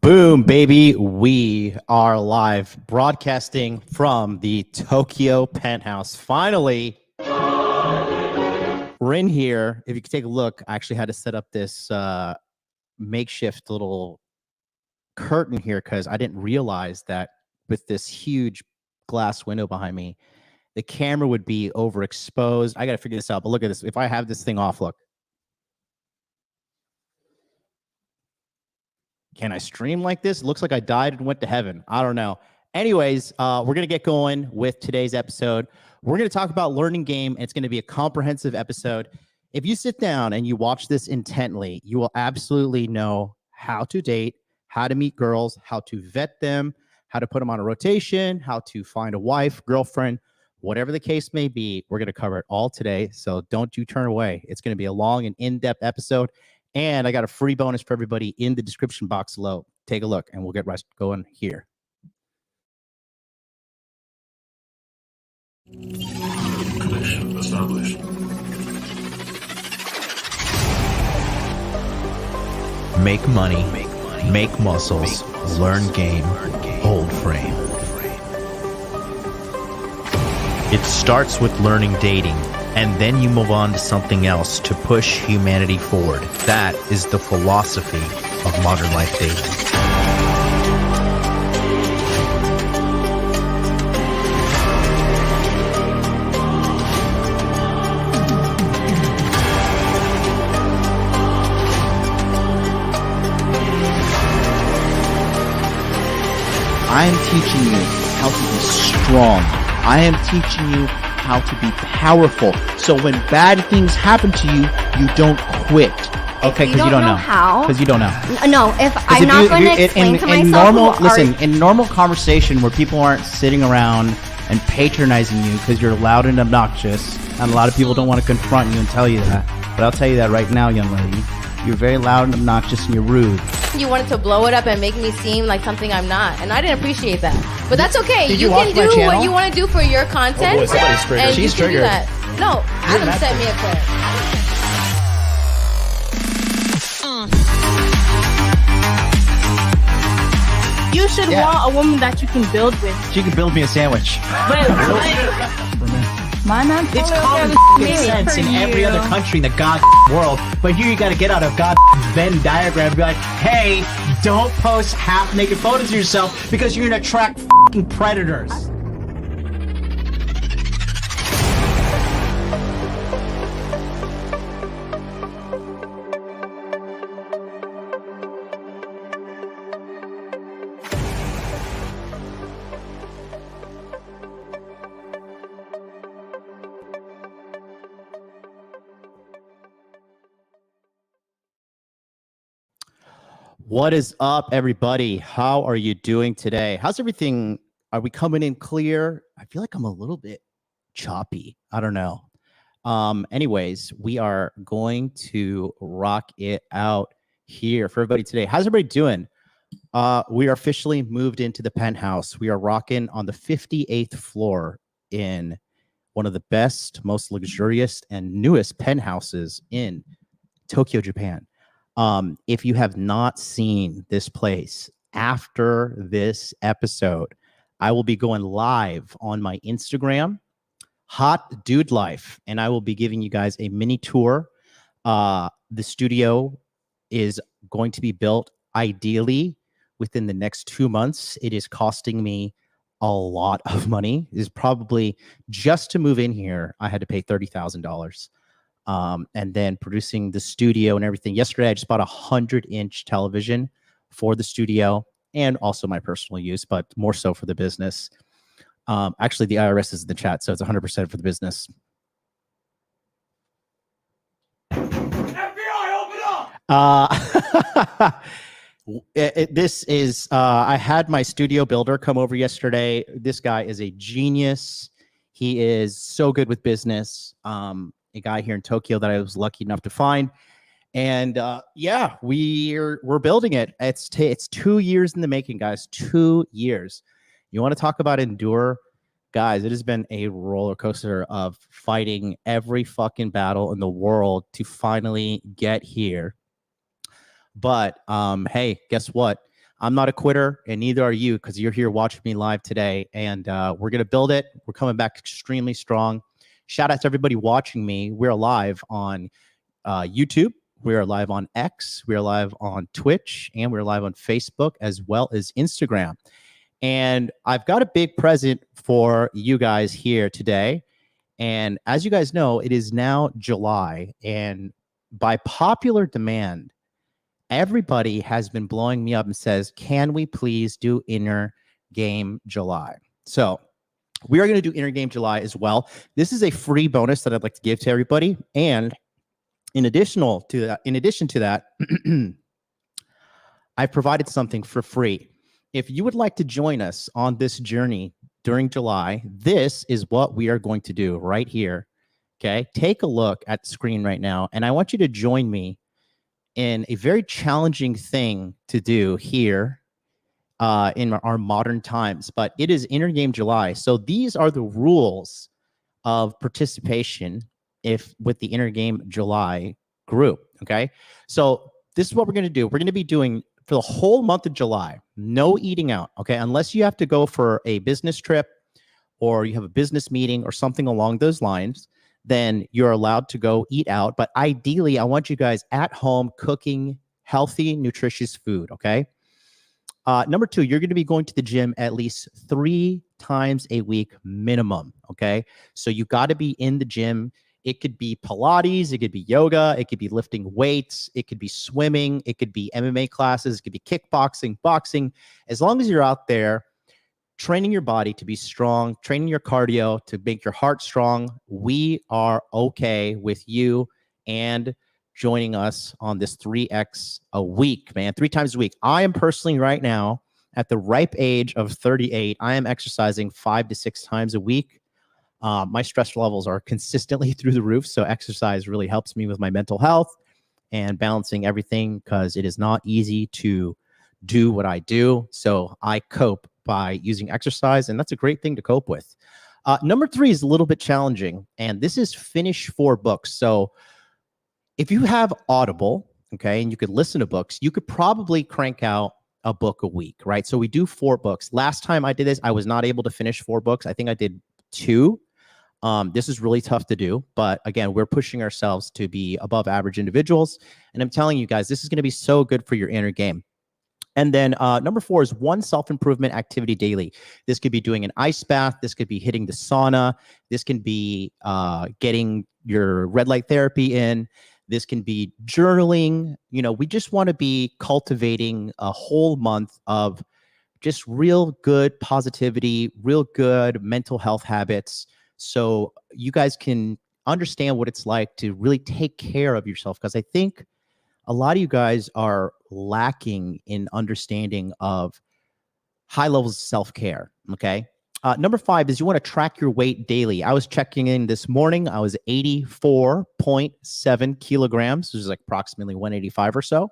Boom, baby. We are live broadcasting from the Tokyo penthouse. Finally, we're in here. If you could take a look, I actually had to set up this makeshift little curtain here because I didn't realize that with this huge glass window behind me, the camera would be overexposed. I got to figure this out. But look at this. If I have this thing off, look. Can I stream like this? It looks like I died and went to heaven. I don't know. Anyways, we're going to get going with today's episode. We're going to talk about learning game. And it's going to be a comprehensive episode. If you sit down and you watch this intently, you will absolutely know how to date, how to meet girls, how to vet them, how to put them on a rotation, how to find a wife, girlfriend, whatever the case may be. We're going to cover it all today. So don't you turn away. It's going to be a long and in-depth episode. And I got a free bonus for everybody in the description box below. Take a look, and we'll get right going here. Connection established. Make money, make muscles, learn game, hold frame. It starts with learning dating, and then you move on to something else to push humanity forward. That is the philosophy of modern life dating. I am teaching you how to be strong. I am teaching you how to be powerful. So when bad things happen to you, you don't quit. Okay, because you don't know how. Because you don't know. No, if I'm not going to explain to myself. In normal conversation where people aren't sitting around and patronizing you because you're loud and obnoxious, and a lot of people don't want to confront you and tell you that. But I'll tell you that right now, young lady. You're very loud and obnoxious and you're rude. You wanted to blow it up and make me seem like something I'm not, and I didn't appreciate that. But that's okay. Did you you can watch my do channel? what you want to do for your content. Oh boy, somebody's triggered. And She's you can do triggered. that. No, Adam mad sent me a clip. You should want a woman that you can build with. She can build me a sandwich. My man. It's common sense in every other country in the god world, but here you got to get out of god Venn diagram and be like, hey, don't post half-naked photos of yourself because you're gonna attract fucking predators. What is up, everybody? How are you doing today? How's everything? Are we coming in clear? I feel like I'm a little bit choppy. I don't know. Anyways, we are going to rock it out here for everybody today. How's everybody doing? We are officially moved into the penthouse. We are rocking on the 58th floor in one of the best, most luxurious, and newest penthouses in Tokyo, Japan. If you have not seen this place after this episode, I will be going live on my Instagram, Hot Dude Life, and I will be giving you guys a mini tour. The studio is going to be built ideally within the next 2 months. It is costing me a lot of money. It is probably just to move in here, I had to pay $30,000. And then producing the studio and everything. Yesterday, I just bought a 100-inch television for the studio and also my personal use, but more so for the business. Actually, the IRS is in the chat, so it's 100% for the business. FBI, open up! This is, I had my studio builder come over yesterday. This guy is a genius. He is so good with business. A guy here in Tokyo that I was lucky enough to find. And yeah, we're building it. It's 2 years in the making, guys. 2 years. You want to talk about endure? Guys, it has been a roller coaster of fighting every fucking battle in the world to finally get here. But hey, guess what? I'm not a quitter, and neither are you, because you're here watching me live today, and we're going to build it. We're coming back extremely strong. Shout out to everybody watching me. We're live on YouTube. We are live on X. We are live on Twitch, and we're live on Facebook as well as Instagram. And I've got a big present for you guys here today. And as you guys know, it is now July, and by popular demand, everybody has been blowing me up and says, can we please do Inner Game July? So we are going to do Inner Game July as well. This is a free bonus that I'd like to give to everybody. And in addition to that, I've provided something for free. If you would like to join us on this journey during July, this is what we are going to do right here. Okay, take a look at the screen right now, and I want you to join me in a very challenging thing to do here in our modern times, but it is Inner Game July. So these are the rules of participation with the Inner Game July group, okay? So this is what we're going to do. We're going to be doing for the whole month of July, no eating out, okay? Unless you have to go for a business trip or you have a business meeting or something along those lines, then you're allowed to go eat out. But ideally, I want you guys at home cooking healthy, nutritious food, okay? Number two, you're going to be going to the gym at least 3 times a week minimum, okay? So you got to be in the gym. It could be Pilates, it could be yoga, it could be lifting weights, it could be swimming, it could be MMA classes, it could be kickboxing, boxing. As long as you're out there training your body to be strong, training your cardio to make your heart strong, we are okay with you and joining us on this 3x a week, man, 3 times a week. I am personally right now at the ripe age of 38. I am exercising 5 to 6 times a week. My stress levels are consistently through the roof, so exercise really helps me with my mental health and balancing everything, because it is not easy to do what I do. So I cope by using exercise, and that's a great thing to cope with. Number 3 is a little bit challenging, and this is finish 4 books. So if you have Audible, okay, and you could listen to books, you could probably crank out a book a week, right? So we do 4 books. Last time I did this, I was not able to finish 4 books. I think I did 2. This is really tough to do, but again, we're pushing ourselves to be above average individuals. And I'm telling you guys, this is going to be so good for your inner game. And then number 4 is 1 self-improvement activity daily. This could be doing an ice bath. This could be hitting the sauna. This can be getting your red light therapy in. This can be journaling. You know, we just want to be cultivating a whole month of just real good positivity, real good mental health habits, so you guys can understand what it's like to really take care of yourself. Because I think a lot of you guys are lacking in understanding of high levels of self-care, okay? Number 5 is you want to track your weight daily. I was checking in this morning. I was 84.7 kilograms, which is like approximately 185 or so.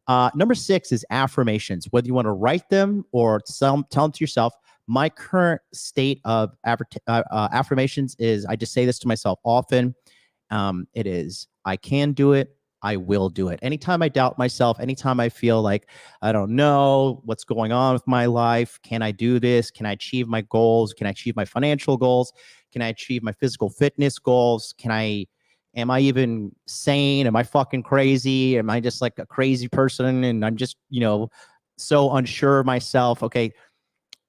Number 6 is affirmations. Whether you want to write them or tell them to yourself, my current state of affirmations is, I just say this to myself often. It is, I can do it. I will do it. Anytime I doubt myself, anytime I feel like I don't know what's going on with my life, can I do this? Can I achieve my goals? Can I achieve my financial goals? Can I achieve my physical fitness goals? Am I even sane? Am I fucking crazy? Am I just like a crazy person? And I'm just, so unsure of myself. Okay.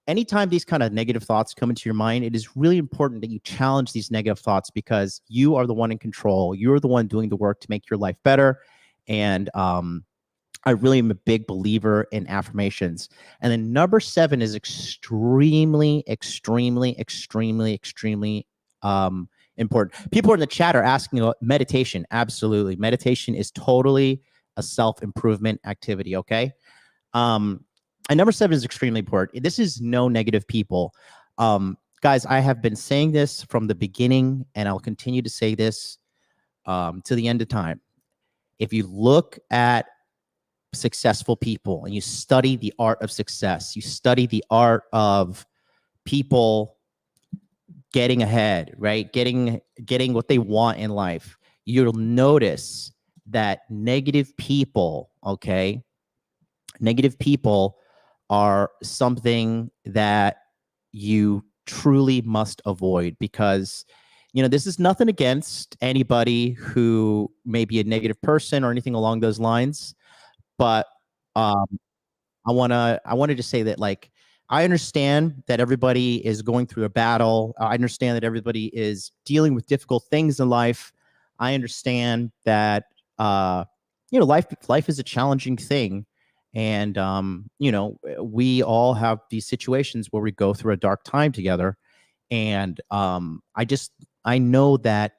Anytime these kind of negative thoughts come into your mind, it is really important that you challenge these negative thoughts, because you are the one in control. You're the one doing the work to make your life better. And I really am a big believer in affirmations. And then number 7 is extremely, extremely, extremely, extremely important. People in the chat are asking about meditation. Absolutely. Meditation is totally a self-improvement activity, okay? And number 7 is extremely important. This is no negative people. Guys, I have been saying this from the beginning, and I'll continue to say this to the end of time. If you look at successful people and you study the art of success, you study the art of people getting ahead, right? Getting what they want in life, you'll notice that negative people, okay? Negative people are something that you truly must avoid, because this is nothing against anybody who may be a negative person or anything along those lines, but I wanted to say that, like, I understand that everybody is going through a battle. I understand that everybody is dealing with difficult things in life. I understand that life is a challenging thing, and we all have these situations where we go through a dark time together, and I know that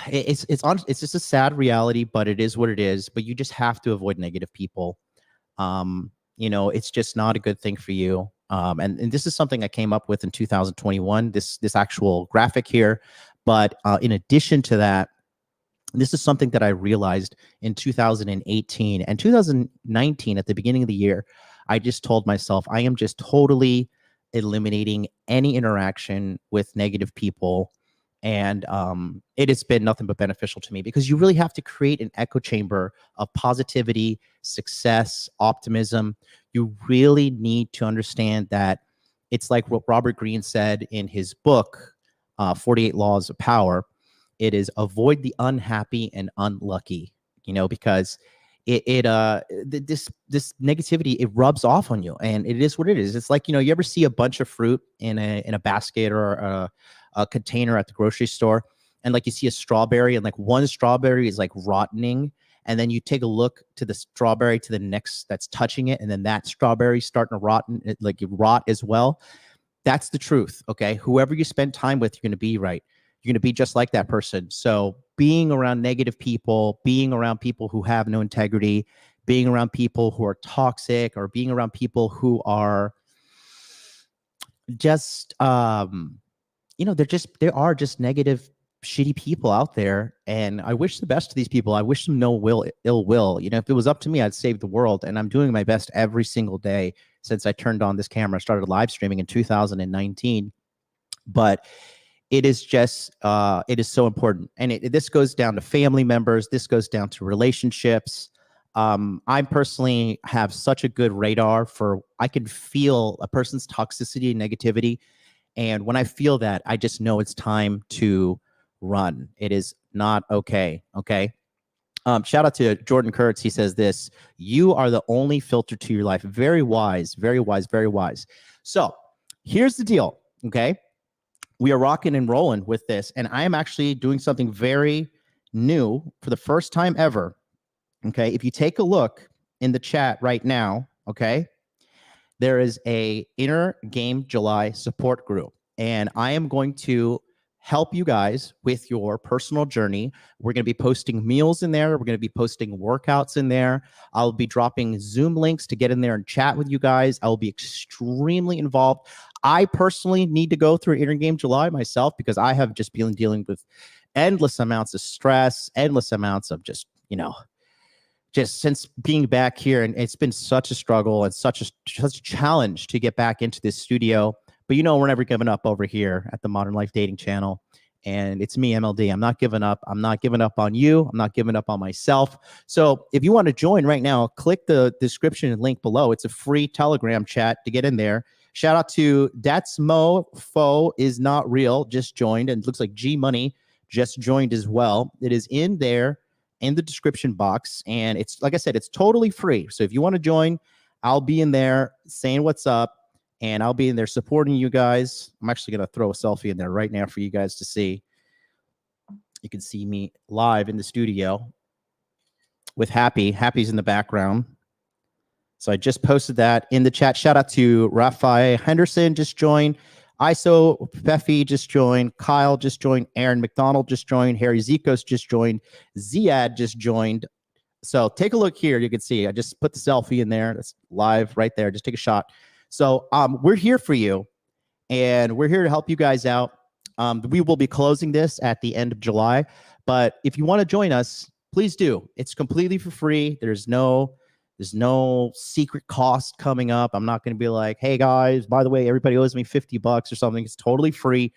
it's just a sad reality, but it is what it is. But you just have to avoid negative people. It's just not a good thing for you. And this is something I came up with in 2021, this actual graphic here. But in addition to that, this is something that I realized in 2018 and 2019 at the beginning of the year. I just told myself, I am just totally eliminating any interaction with negative people. And it has been nothing but beneficial to me, because you really have to create an echo chamber of positivity, success, optimism. You really need to understand that it's like what Robert Greene said in his book, 48 Laws of Power. It is avoid the unhappy and unlucky, because this negativity, it rubs off on you, and it is what it is. It's like, you ever see a bunch of fruit in a basket or a container at the grocery store, and like you see a strawberry, and like one strawberry is like rotting, and then you take a look to the strawberry to the next that's touching it, and then that strawberry's starting to rot as well. That's the truth. Okay, whoever you spend time with, you're going to be right. You're going to be just like that person. So being around negative people, being around people who have no integrity, being around people who are toxic, or being around people who are just there are just negative, shitty people out there, and I wish the best to these people. I wish them no ill will. If it was up to me, I'd save the world, and I'm doing my best every single day since I turned on this camera. I started live streaming in 2019, but it is just it is so important, and this goes down to family members. This goes down to relationships. I personally have such a good radar for, I can feel a person's toxicity and negativity. And when I feel that, I just know it's time to run. It is not okay. Okay. Shout out to Jordan Kurtz. He says this: you are the only filter to your life. Very wise, very wise, very wise. So here's the deal. Okay. We are rocking and rolling with this. And I am actually doing something very new for the first time ever. Okay. If you take a look in the chat right now, okay, there is a Inner Game July support group, and I am going to help you guys with your personal journey. We're going to be posting meals in there. We're going to be posting workouts in there. I'll be dropping Zoom links to get in there and chat with you guys. I will be extremely involved. I personally need to go through Inner Game July myself, because I have just been dealing with endless amounts of stress, endless amounts of just since being back here, and it's been such a struggle and such a challenge to get back into this studio. But we're never giving up over here at the Modern Life Dating channel. And it's me, MLD. I'm not giving up. I'm not giving up on you. I'm not giving up on myself. So if you want to join right now, click the description link below. It's a free Telegram chat to get in there. Shout out to That's Mofo is not real, just joined. And it looks like G Money just joined as well. It is in there in the description box, and it's, like I said, it's totally free. So if you want to join, I'll be in there saying what's up, and I'll be in there supporting you guys. I'm actually going to throw a selfie in there right now for you guys to see. You can see me live in the studio with Happy's in the background. So I just posted that in the chat. Shout out to Raphael Henderson, just joined. ISO Peffy just joined. Kyle just joined. Aaron McDonald just joined. Harry Zikos just joined. Ziad just joined. So take a look here. You can see I just put the selfie in there. That's live right there. Just take a shot. So we're here for you, and we're here to help you guys out. We will be closing this at the end of July, but if you want to join us, please do. It's completely for free. There's no secret cost coming up. I'm not going to be like, hey guys, by the way, everybody owes me $50 or something. It's totally free,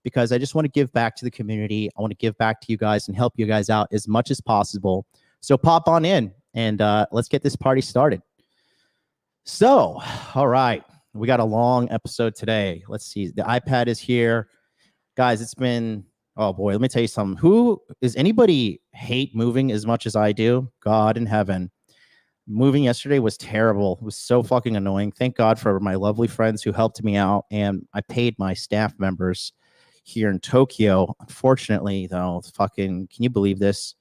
because I just want to give back to the community. I want to give back to you guys and help you guys out as much as possible. So pop on in, and let's get this party started. So, all right, we got a long episode today. Let's see. The iPad is here, guys. It's been, oh boy, let me tell you something. Who is anybody hate moving as much as I do? God in heaven. Moving yesterday was terrible. It was so fucking annoying. Thank God for my lovely friends who helped me out, and I paid my staff members here in Tokyo. Unfortunately, though, fucking, can you believe this?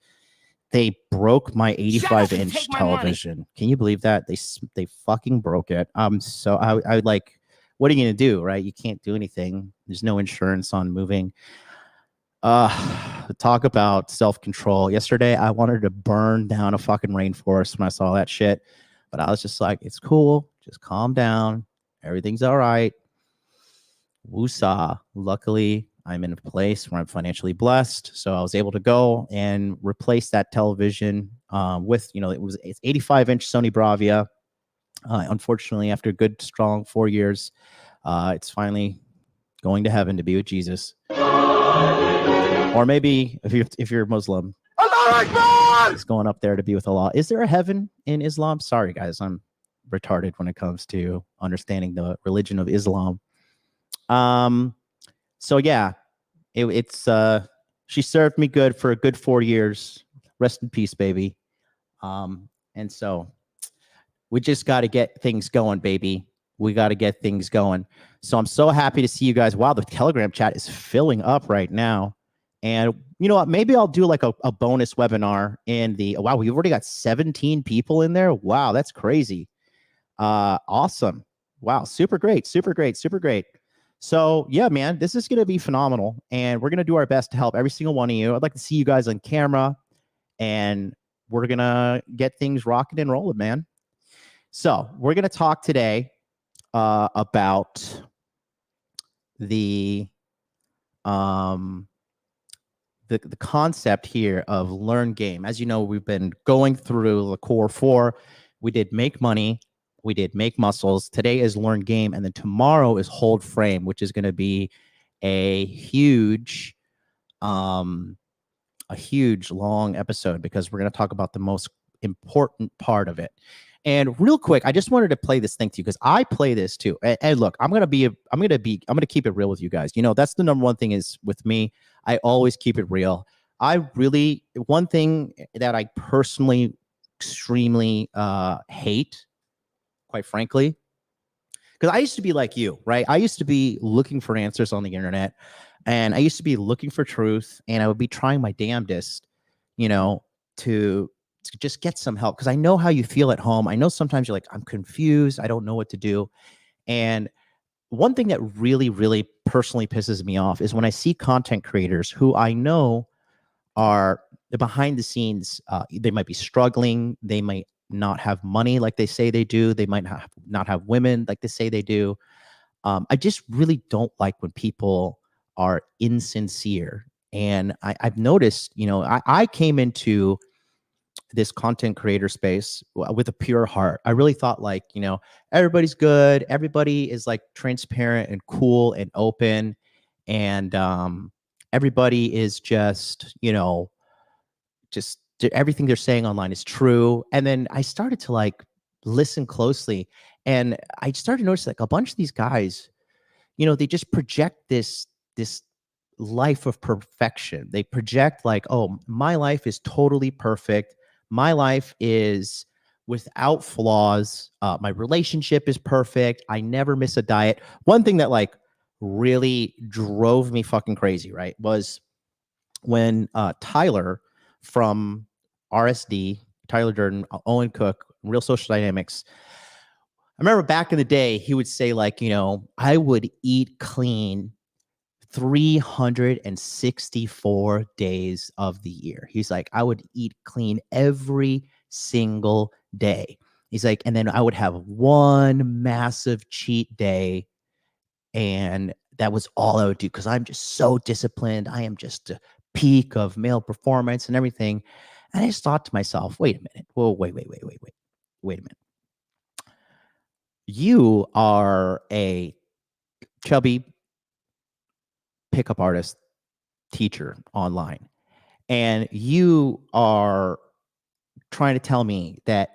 They broke my 85-inch television. Can you believe that? They fucking broke it. So I like, what are you gonna do, right? You can't do anything. There's no insurance on moving. Talk about self-control. Yesterday, I wanted to burn down a fucking rainforest when I saw that shit, but I was just like, it's cool. Just calm down. Everything's all right. Woosah. Luckily, I'm in a place where I'm financially blessed, so I was able to go and replace that television with, it's 85-inch Sony Bravia. Unfortunately, after a good, strong 4 years, it's finally going to heaven to be with Jesus. Or maybe if you're Muslim, it's going up there to be with Allah. Is there a heaven in Islam? Sorry, guys, I'm retarded when it comes to understanding the religion of Islam. So yeah, it's she served me good for a good 4 years. Rest in peace, baby. And so we just got to get things going, baby. We got to get things going. So I'm so happy to see you guys. Wow, the Telegram chat is filling up right now. And you know what? Maybe I'll do like a bonus webinar in the, wow, we've already got 17 people in there. Wow, that's crazy. Awesome. Wow, super great, super great, super great. So yeah, man, this is going to be phenomenal. And we're going to do our best to help every single one of you. I'd like to see you guys on camera, and we're going to get things rocking and rolling, man. So we're going to talk today about the concept here of learn game. As you know, we've been going through the core 4. We did make money. We did make muscles. Today is learn game. And then tomorrow is hold frame, which is going to be a huge long episode, because we're going to talk about the most important part of it. And real quick, I just wanted to play this thing to you because I play this too. And look, I'm gonna keep it real with you guys. You know, that's the number one thing is with me. I always keep it real. One thing that I personally extremely hate, quite frankly, because I used to be like you, right? I used to be looking for answers on the internet, and I used to be looking for truth, and I would be trying my damnedest, to just get some help, because I know how you feel at home. I know sometimes you're like, I'm confused. I don't know what to do. And one thing that really, really personally pisses me off is when I see content creators who I know are behind the scenes. They might be struggling. They might not have money like they say they do. They might not have women like they say they do. I just really don't like when people are insincere. And I've noticed, I came into this content creator space with a pure heart. I really thought like, everybody's good. Everybody is like transparent and cool and open. And everybody is just, everything they're saying online is true. And then I started to like listen closely, and I started to notice like a bunch of these guys, they just project this life of perfection. They project like, oh, my life is totally perfect. My life is without flaws. My relationship is perfect. I never miss a diet. One thing that like really drove me fucking crazy, right, was when Tyler from RSD, Tyler Durden, Owen Cook, Real Social Dynamics, I remember back in the day, he would say like, I would eat clean 364 days of the year. He's like, I would eat clean every single day. He's like, and then I would have one massive cheat day, and that was all I would do because I'm just so disciplined. I am just a peak of male performance and everything. And I just thought to myself, wait a minute. Whoa, wait a minute. You are a chubby pickup artist teacher online, and you are trying to tell me that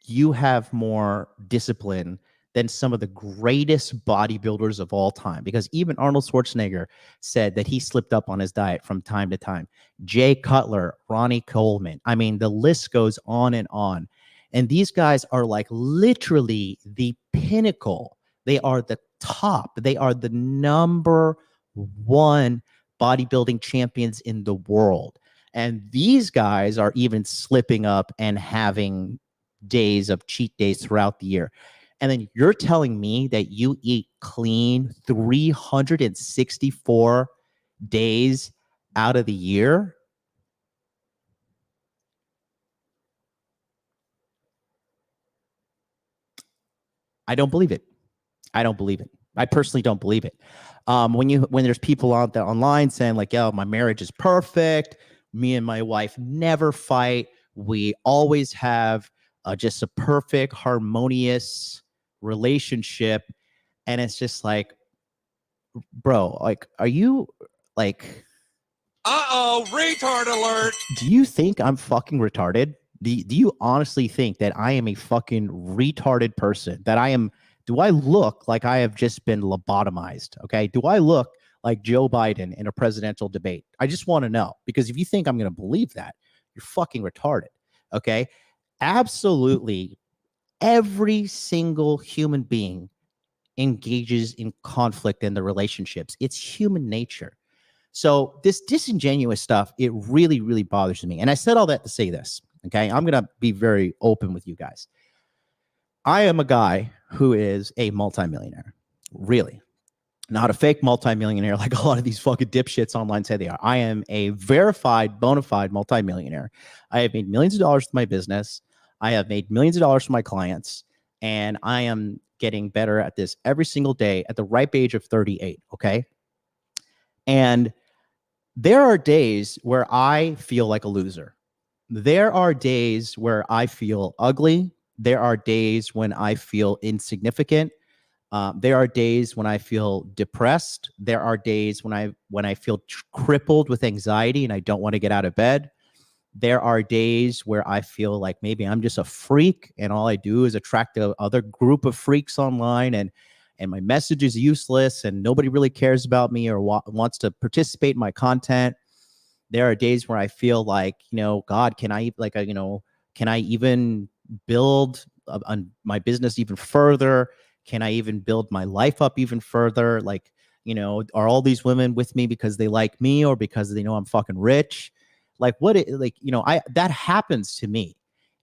you have more discipline than some of the greatest bodybuilders of all time. Because even Arnold Schwarzenegger said that he slipped up on his diet from time to time. Jay Cutler, Ronnie Coleman. I mean, the list goes on and on. And these guys are like literally the pinnacle. They are the top. They are the number one bodybuilding champions in the world. And these guys are even slipping up and having days of cheat days throughout the year. And then you're telling me that you eat clean 364 days out of the year? I don't believe it. I don't believe it. I personally don't believe it. When there's people out there online saying like, yo, my marriage is perfect. Me and my wife never fight. We always have just a perfect, harmonious relationship. And it's just like, bro, like, are you like, retard alert. do you think I'm fucking retarded? Do you honestly think that I am a fucking retarded person? Do I look like I have just been lobotomized? Okay. Do I look like Joe Biden in a presidential debate? I just want to know, because if you think I'm going to believe that, you're fucking retarded. Okay. Absolutely. Every single human being engages in conflict in the relationships. It's human nature. So this disingenuous stuff, it really, really bothers me. And I said all that to say this. Okay. I'm going to be very open with you guys. I am a guy who is a multimillionaire. Really. Not a fake multimillionaire like a lot of these fucking dipshits online say they are. I am a verified, bona fide multimillionaire. I have made millions of dollars with my business. I have made millions of dollars for my clients. And I am getting better at this every single day at the ripe age of 38. Okay. And there are days where I feel like a loser. There are days where I feel ugly. There are days when I feel insignificant. There are days when I feel depressed. There are days when I feel crippled with anxiety and I don't want to get out of bed. There are days where I feel like maybe I'm just a freak and all I do is attract a other group of freaks online, and my message is useless and nobody really cares about me or wants to participate in my content. There are days where I feel like, God, can I even build on my business even further? Can I even build my life up even further? Like, are all these women with me because they like me or because they know I'm fucking rich? Like that happens to me.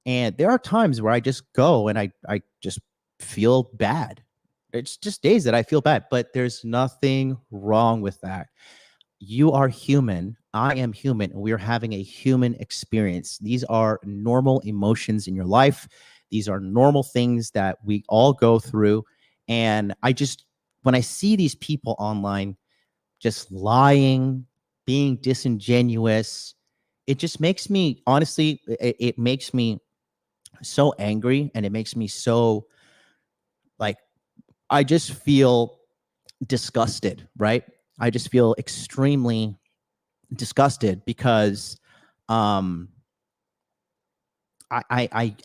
And there are times where I just go and I just feel bad. It's just days that I feel bad, but there's nothing wrong with that. You are human. I am human. And we are having a human experience. These are normal emotions in your life. These are normal things that we all go through. And when I see these people online just lying, being disingenuous, it just makes me, honestly, it makes me so angry, and it makes me so like, I just feel disgusted, right? I just feel extremely disgusted because I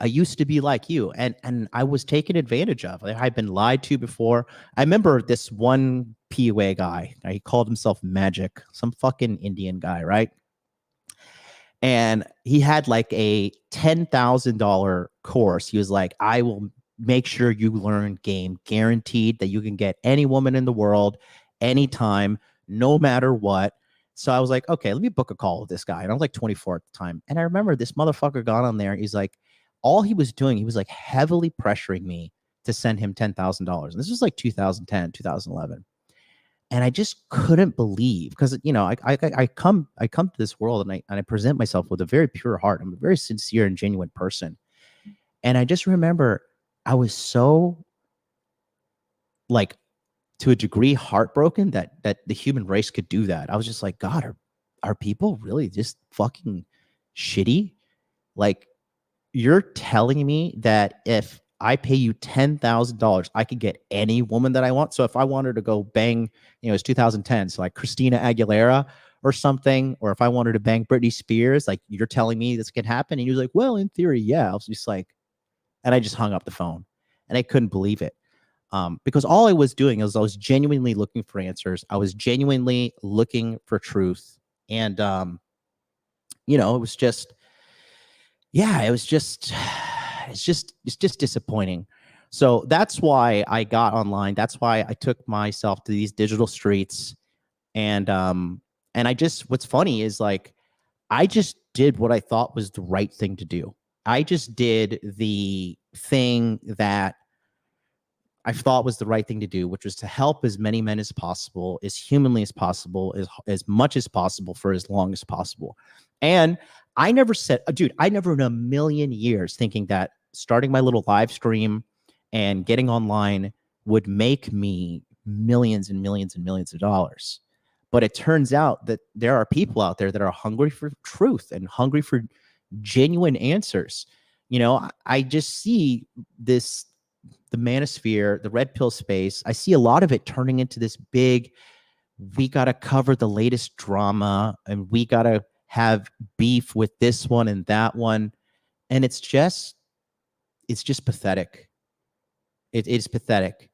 used to be like you, and I was taken advantage of. I've been lied to before. I remember this one PUA guy. He called himself Magic, some fucking Indian guy, right? And he had like a $10,000 course. He was like, I will make sure you learn game, guaranteed that you can get any woman in the world, anytime, no matter what. So I was like, okay, let me book a call with this guy. And I was like 24 at the time. And I remember this motherfucker got on there. He's like, all he was doing, he was like heavily pressuring me to send him $10,000. And this was like 2010, 2011. And I just couldn't believe, because I come to this world and I present myself with a very pure heart. I'm a very sincere and genuine person. And I just remember I was so, like, to a degree, heartbroken that the human race could do that. I was just like, God, are people really just fucking shitty? Like, you're telling me that if I pay you $10,000, I could get any woman that I want. So if I wanted to go bang, it's 2010, so like Christina Aguilera or something, or if I wanted to bang Britney Spears, like, you're telling me this can happen? And he was like, well, in theory, yeah. I was just like, And I just hung up the phone, and I couldn't believe it. Because all I was doing is I was genuinely looking for answers. I was genuinely looking for truth. And, it was just, yeah, it's just disappointing. So that's why I got online. That's why I took myself to these digital streets. And what's funny is like, I just did what I thought was the right thing to do. I just did the thing that I thought was the right thing to do, which was to help as many men as possible, as humanly as possible, as much as possible for as long as possible. And I never said, dude, I never in a million years thinking that starting my little live stream and getting online would make me millions and millions and millions of dollars. But it turns out that there are people out there that are hungry for truth and hungry for genuine answers. I just see this, the manosphere, the red pill space. I see a lot of it turning into this big, we got to cover the latest drama and we got to have beef with this one and that one. And it's just pathetic. It is pathetic.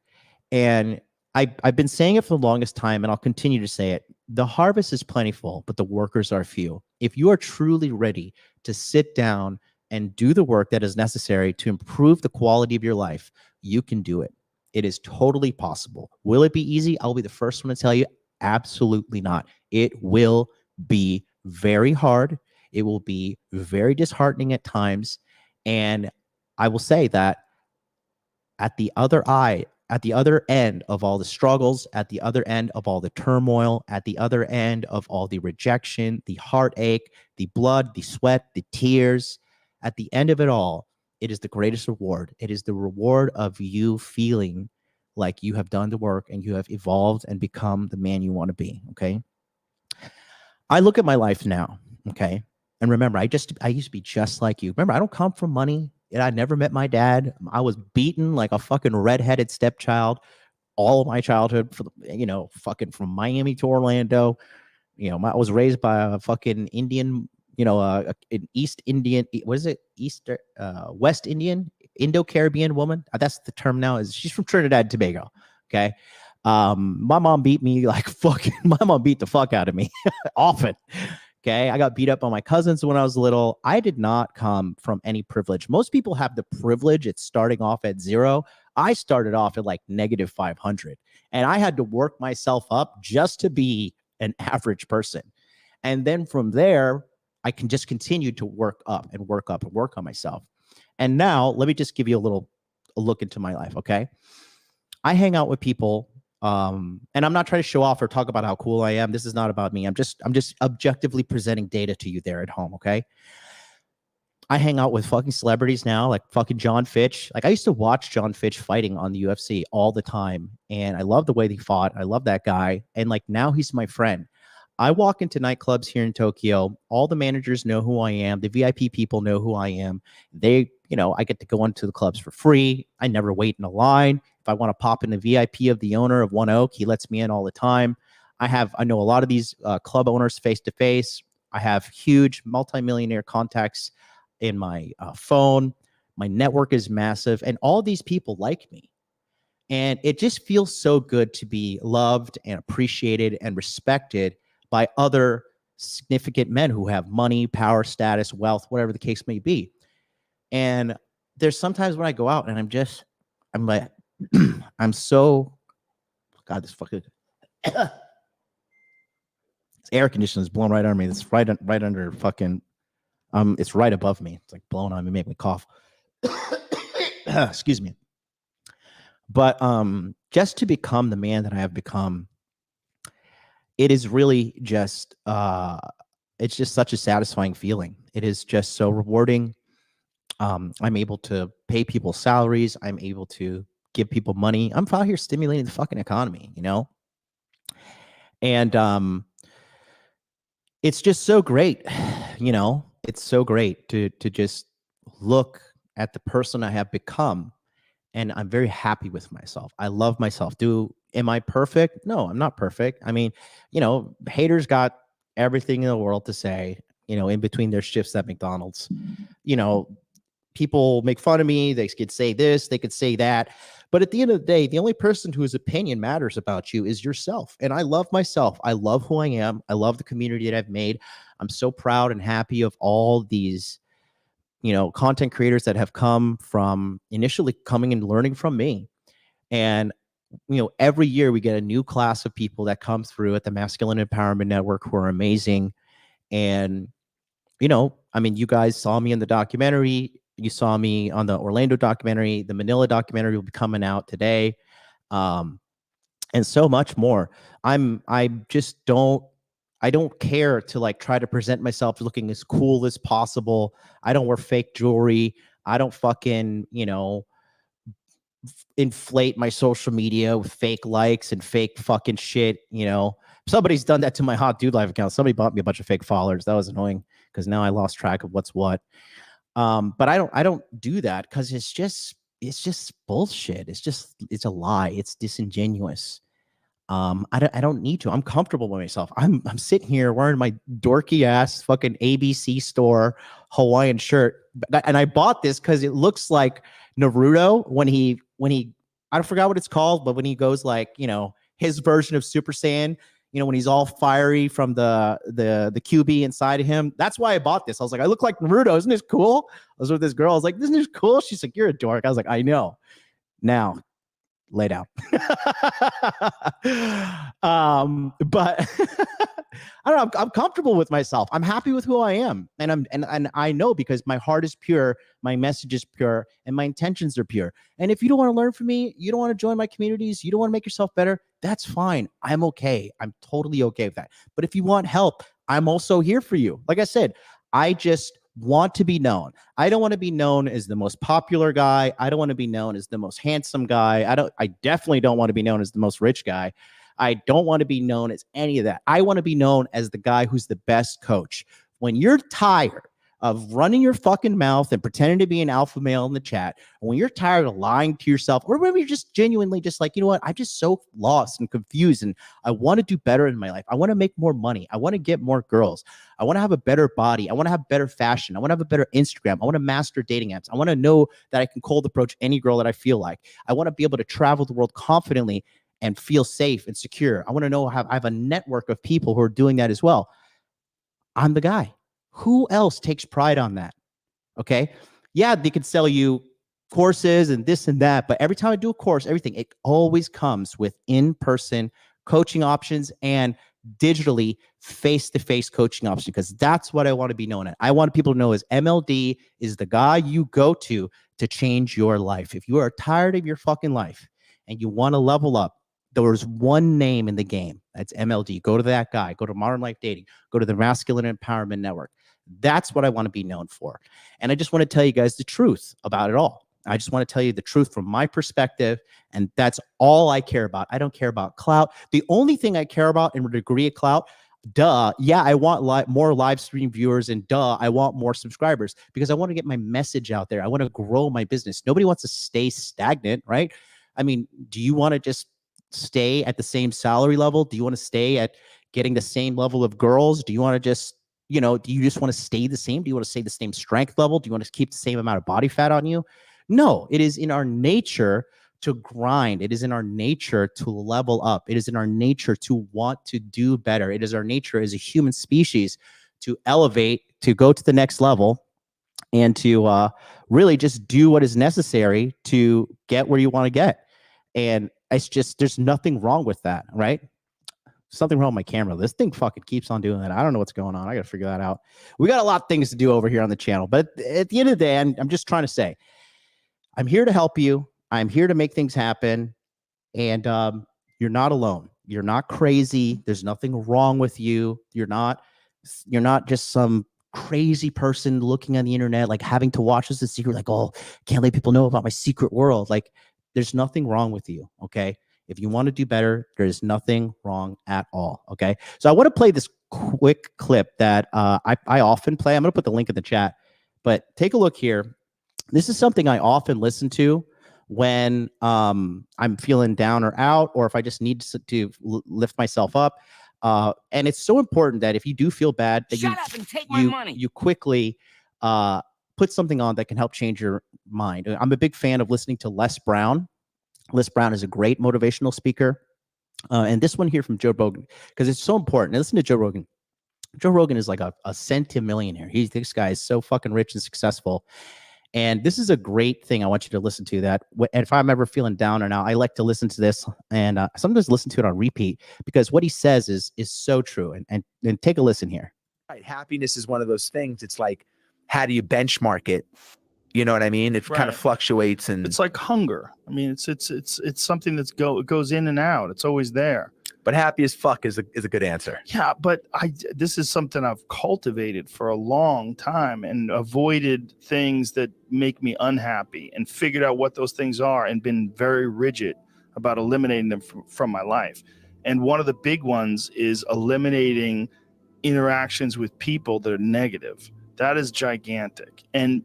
And I've been saying it for the longest time, and I'll continue to say it. The harvest is plentiful, but the workers are few. If you are truly ready to sit down and do the work that is necessary to improve the quality of your life, you can do it. It is totally possible. Will it be easy? I'll be the first one to tell you, absolutely not. It will be very hard. It will be very disheartening at times. And I will say that at the other end of all the struggles, at the other end of all the turmoil, at the other end of all the rejection, the heartache, the blood, the sweat, the tears, at the end of it all, it is the greatest reward. It is the reward of you feeling like you have done the work and you have evolved and become the man you want to be, okay? I look at my life now, okay? And remember, I used to be just like you. Remember, I don't come from money. And I never met my dad. I was beaten like a fucking redheaded stepchild all of my childhood, fucking from Miami to Orlando. I was raised by a fucking Indian, an East Indian, what is it? West Indian, Indo-Caribbean woman. That's the term now. She's from Trinidad and Tobago. Okay. My mom beat me like fucking, my mom beat the fuck out of me often. Okay. I got beat up by my cousins when I was little. I did not come from any privilege. Most people have the privilege at starting off at 0. I started off at like -500, and I had to work myself up just to be an average person. And then from there, I can just continue to work up and work on myself. And now let me just give you a look into my life. Okay. I hang out with people. And I'm not trying to show off or talk about how cool I am. This is not about me. I'm just objectively presenting data to you there at home. Okay. I hang out with fucking celebrities now, like fucking John Fitch. Like I used to watch John Fitch fighting on the UFC all the time. And I love the way he fought. I love that guy. And like now he's my friend. I walk into nightclubs here in Tokyo. All the managers know who I am. The VIP people know who I am. They, I get to go into the clubs for free. I never wait in a line. If I want to pop in the VIP of the owner of One Oak, he lets me in all the time. I know a lot of these club owners face to face. I have huge multimillionaire contacts in my phone. My network is massive, and all these people like me. And it just feels so good to be loved and appreciated and respected by other significant men who have money, power, status, wealth, whatever the case may be. And there's sometimes when I go out and I'm like, I'm so, God, this fucking this air conditioner is blowing right on me. It's right under fucking, it's right above me. It's like blowing on me, make me cough. Excuse me. But just to become the man that I have become, it is really just, it's just such a satisfying feeling. It is just so rewarding. I'm able to pay people salaries. I'm able to give people money. I'm out here stimulating the fucking economy, And it's just so great, It's so great to just look at the person I have become, and I'm very happy with myself. I love myself. Am I perfect? No, I'm not perfect. I mean, haters got everything in the world to say, in between their shifts at McDonald's. people make fun of me. They could say this, they could say that. But at the end of the day, the only person whose opinion matters about you is yourself. And I love myself. I love who I am. I love the community that I've made. I'm so proud and happy of all these, content creators that have come from initially coming and learning from me. And, every year we get a new class of people that come through at the Masculine Empowerment Network who are amazing. And, you guys saw me in the documentary. You saw me on the Orlando documentary. The Manila documentary will be coming out today. And so much more. I don't care to like try to present myself looking as cool as possible. I don't wear fake jewelry. I don't fucking, inflate my social media with fake likes and fake fucking shit. Somebody's done that to my Hot Dude Life account. Somebody bought me a bunch of fake followers. That was annoying because now I lost track of what's what. But I don't do that because it's just bullshit. It's a lie. It's disingenuous. I don't need to. I'm comfortable with myself. I'm sitting here wearing my dorky ass fucking ABC store Hawaiian shirt, and I bought this because it looks like Naruto when he I forgot what it's called, but when he goes like his version of Super Saiyan, when he's all fiery from the QB inside of him. That's why I bought this. I was like, I look like Naruto. Isn't this cool? I was with this girl. I was like, isn't this cool? She's like, you're a dork. I was like, I know. Now, lay down. But I don't know. I'm comfortable with myself. I'm happy with who I am. And I know because my heart is pure, my message is pure, and my intentions are pure. And if you don't want to learn from me, you don't want to join my communities, you don't want to make yourself better, that's fine. I'm okay. I'm totally okay with that. But if you want help, I'm also here for you. Like I said, I just want to be known. I don't want to be known as the most popular guy. I don't want to be known as the most handsome guy. I definitely don't want to be known as the most rich guy. I don't want to be known as any of that. I want to be known as the guy who's the best coach. When you're tired of running your fucking mouth and pretending to be an alpha male in the chat, and when you're tired of lying to yourself, or maybe you're just genuinely just like, you know what, I'm just so lost and confused and I want to do better in my life. I want to make more money. I want to get more girls. I want to have a better body. I want to have better fashion. I want to have a better Instagram. I want to master dating apps. I want to know that I can cold approach any girl that I feel like. I want to be able to travel the world confidently and feel safe and secure. I want to know I have a network of people who are doing that as well. I'm the guy. Who else takes pride on that? Okay. Yeah, they could sell you courses and this and that, but every time I do a course, everything, it always comes with in-person coaching options and digitally face-to-face coaching options, because that's what I want to be known at. I want people to know as MLD is the guy you go to change your life. If you are tired of your fucking life and you want to level up, there's one name in the game. That's MLD. Go to that guy. Go to Modern Life Dating. Go to the Masculine Empowerment Network. That's what I want to be known for. And I just want to tell you guys the truth about it all. I just want to tell you the truth from my perspective. And that's all I care about. I don't care about clout. The only thing I care about in a degree of clout, yeah, I want more live stream viewers, and I want more subscribers because I want to get my message out there. I want to grow my business. Nobody wants to stay stagnant, right? I mean, do you want to just stay at the same salary level? Do you want to stay at getting the same level of girls? Do you want to just, do you just want to stay the same? Do you want to stay the same strength level? Do you want to keep the same amount of body fat on you? No, it is in our nature to grind. It is in our nature to level up. It is in our nature to want to do better. It is our nature as a human species to elevate, to go to the next level, and to really just do what is necessary to get where you want to get. And it's just, there's nothing wrong with that, right? Something wrong with my camera. This thing fucking keeps on doing that. I don't know what's going on. I got to figure that out. We got a lot of things to do over here on the channel, but at the end of the day, I'm just trying to say, I'm here to help you. I'm here to make things happen. And you're not alone. You're not crazy. There's nothing wrong with you. You're not just some crazy person looking on the internet, like having to watch this in secret, like, oh, can't let people know about my secret world. Like, there's nothing wrong with you, okay? If you want to do better, there is nothing wrong at all, okay? So I want to play this quick clip that I often play. I'm going to put the link in the chat, but take a look here. This is something I often listen to when I'm feeling down or out, or if I just need to lift myself up. And it's so important that if you do feel bad, that you quickly put something on that can help change your mind. I'm a big fan of listening to Les Brown. Les Brown is a great motivational speaker. And this one here from Joe Rogan, because it's so important. Now, listen to Joe Rogan. Joe Rogan is like a centimillionaire. This guy is so fucking rich and successful. And this is a great thing I want you to listen to. That if I'm ever feeling down or now, I like to listen to this and sometimes listen to it on repeat, because what he says is so true. And take a listen here. Right. Happiness is one of those things. It's like, how do you benchmark it? You know what I mean? It kind of fluctuates, and it's like hunger. I mean, it's something that's goes in and out. It's always there. But happy as fuck is a good answer. Yeah, but this is something I've cultivated for a long time and avoided things that make me unhappy and figured out what those things are and been very rigid about eliminating them from my life. And one of the big ones is eliminating interactions with people that are negative. That is gigantic. And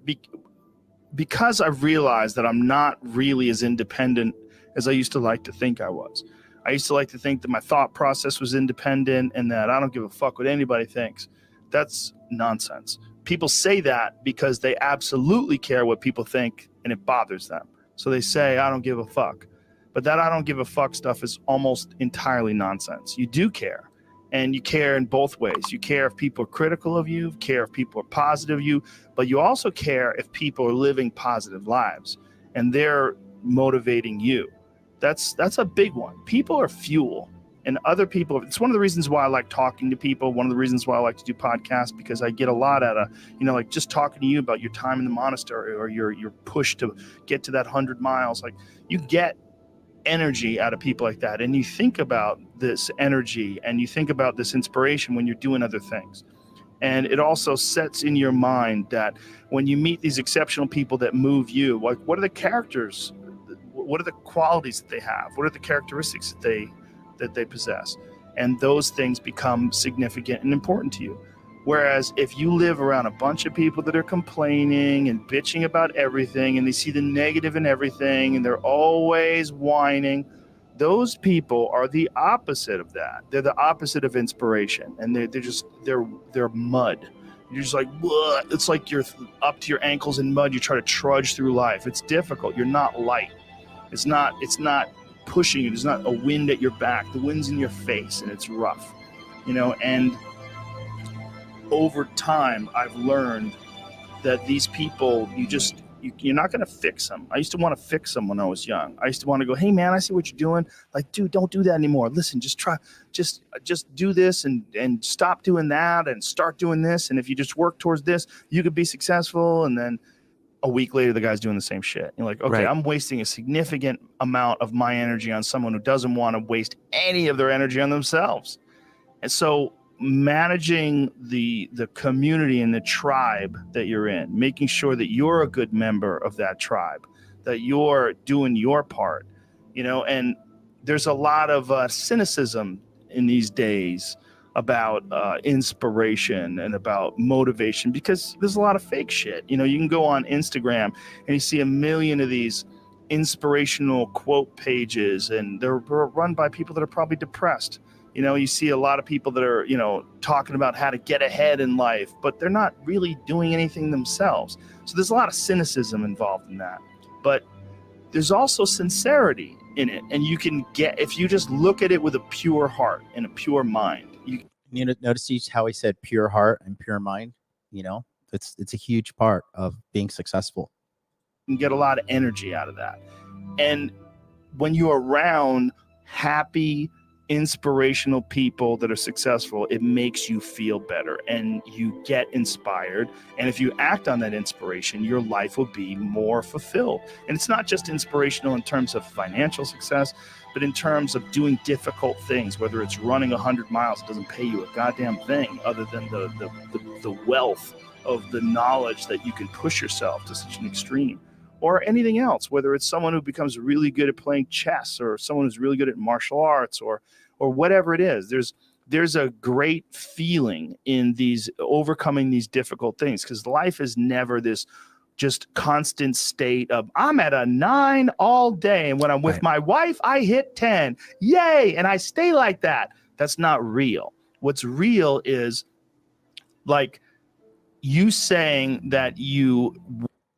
because I've realized that I'm not really as independent as I used to like to think I was. I used to like to think that my thought process was independent and that I don't give a fuck what anybody thinks. That's nonsense. People say that because they absolutely care what people think and it bothers them. So they say, I don't give a fuck. But that I don't give a fuck stuff is almost entirely nonsense. You do care. And you care in both ways. You care if people are critical of you, care if people are positive of you, but you also care if people are living positive lives and they're motivating you. That's a big one. People are fuel, and other people, it's one of the reasons why I like talking to people. One of the reasons why I like to do podcasts, because I get a lot out of, like just talking to you about your time in the monastery or your push to get to that 100 miles. Like, you get energy out of people like that, and you think about this energy and you think about this inspiration when you're doing other things. And it also sets in your mind that when you meet these exceptional people that move you, like, what are the characters, what are the qualities that they have, what are the characteristics that they possess, and those things become significant and important to you. Whereas if you live around a bunch of people that are complaining and bitching about everything, and they see the negative in everything, and they're always whining, those people are the opposite of that. They're the opposite of inspiration, and they're mud. You're just like, what? It's like you're up to your ankles in mud. You try to trudge through life. It's difficult. You're not light. It's not pushing you. There's not a wind at your back. The wind's in your face, and it's rough, and over time, I've learned that these people, you're not going to fix them. I used to want to fix them when I was young. I used to want to go, hey man, I see what you're doing. Like, dude, don't do that anymore. Listen, just do this and stop doing that and start doing this. And if you just work towards this, you could be successful. And then a week later, the guy's doing the same shit. You're like, okay, right. I'm wasting a significant amount of my energy on someone who doesn't want to waste any of their energy on themselves. And so managing the community and the tribe that you're in, making sure that you're a good member of that tribe, that you're doing your part, and there's a lot of cynicism in these days about inspiration and about motivation, because there's a lot of fake shit. You can go on Instagram and you see a million of these inspirational quote pages, and they're run by people that are probably depressed. You see a lot of people that are, talking about how to get ahead in life, but they're not really doing anything themselves. So there's a lot of cynicism involved in that. But there's also sincerity in it. And you can get, if you just look at it with a pure heart and a pure mind. You notice how he said pure heart and pure mind? It's a huge part of being successful. You can get a lot of energy out of that. And when you're around happy, inspirational people that are successful, it makes you feel better and you get inspired. And if you act on that inspiration, your life will be more fulfilled. And it's not just inspirational in terms of financial success, but in terms of doing difficult things, whether it's running 100 miles, it doesn't pay you a goddamn thing other than the wealth of the knowledge that you can push yourself to such an extreme. Or anything else, whether it's someone who becomes really good at playing chess or someone who's really good at martial arts or whatever it is. There's a great feeling in these overcoming these difficult things, because life is never this just constant state of I'm at a 9 all day, and when I'm with my wife, I hit 10. Yay! And I stay like that. That's not real. What's real is like you saying that you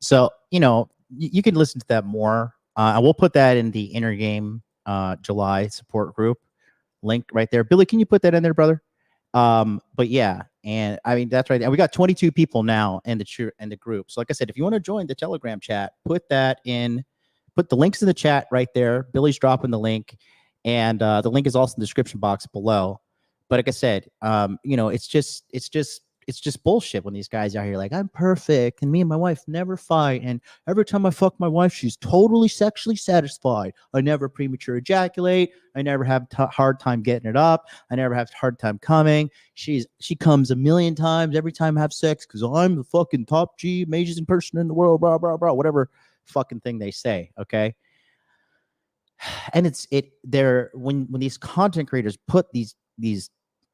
So, you can listen to that more. I will put that in the Inner Game July support group link right there. Billy, can you put that in there, brother? But yeah, and I mean that's right. And we got 22 people now in the group. So like I said, if you want to join the Telegram chat, put the links in the chat right there. Billy's dropping the link, and the link is also in the description box below. But like I said, it's just bullshit when these guys out here like, I'm perfect and me and my wife never fight, and every time I fuck my wife, she's totally sexually satisfied. I never premature ejaculate. I never have hard time getting it up. I never have hard time coming. She comes a million times every time I have sex because I'm the fucking top G amazing person in the world. Blah blah blah. Whatever fucking thing they say. Okay. And when these content creators put these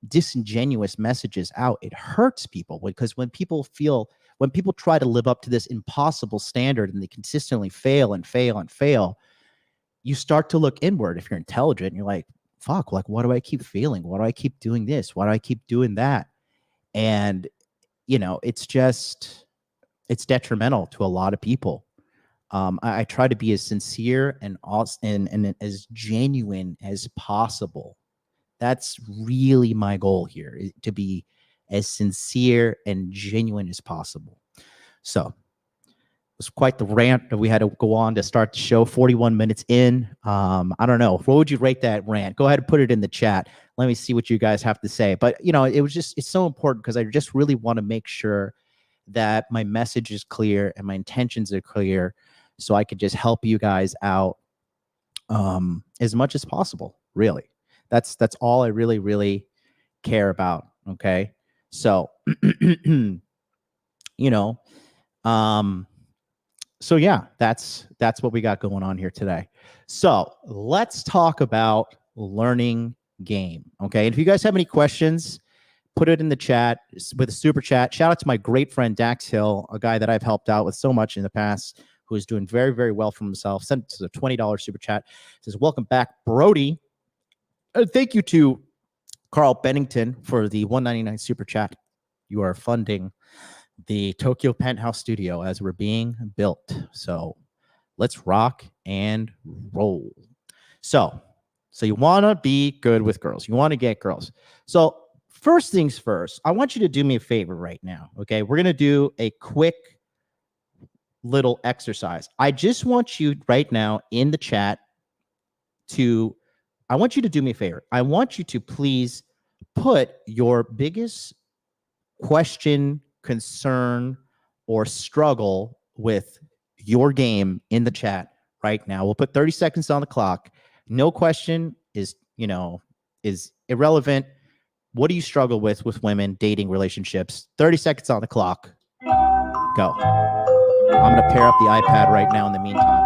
disingenuous messages out, it hurts people, because when people try to live up to this impossible standard and they consistently fail and fail and fail, you start to look inward. If you're intelligent, you're like, fuck, like, why do I keep failing? Why do I keep doing this? Why do I keep doing that? And it's detrimental to a lot of people. I try to be as sincere and as genuine as possible. That's really my goal here, to be as sincere and genuine as possible. So it was quite the rant that we had to go on to start the show. 41 minutes in. I don't know. What would you rate that rant? Go ahead and put it in the chat. Let me see what you guys have to say. But, it's so important, because I just really want to make sure that my message is clear and my intentions are clear, so I could just help you guys out as much as possible, really. That's all I really, really care about. Okay. So, so yeah, that's what we got going on here today. So let's talk about learning game. Okay. And if you guys have any questions, put it in the chat with a super chat. Shout out to my great friend Dax Hill, a guy that I've helped out with so much in the past, who is doing very, very well for himself. Sent us a $20 super chat. Says, welcome back, Brody. Thank you to Carl Bennington for the $1.99 super chat. You are funding the Tokyo Penthouse Studio as we're being built. So let's rock and roll. So you want to be good with girls. You want to get girls. So first things first, I want you to do me a favor right now. Okay, we're going to do a quick little exercise. I just want you right now in the chat I want you to do me a favor. I want you to please put your biggest question, concern, or struggle with your game in the chat right now. We'll put 30 seconds on the clock. No question is irrelevant. What do you struggle with women, dating, relationships? 30 seconds on the clock. Go. I'm going to pair up the iPad right now in the meantime.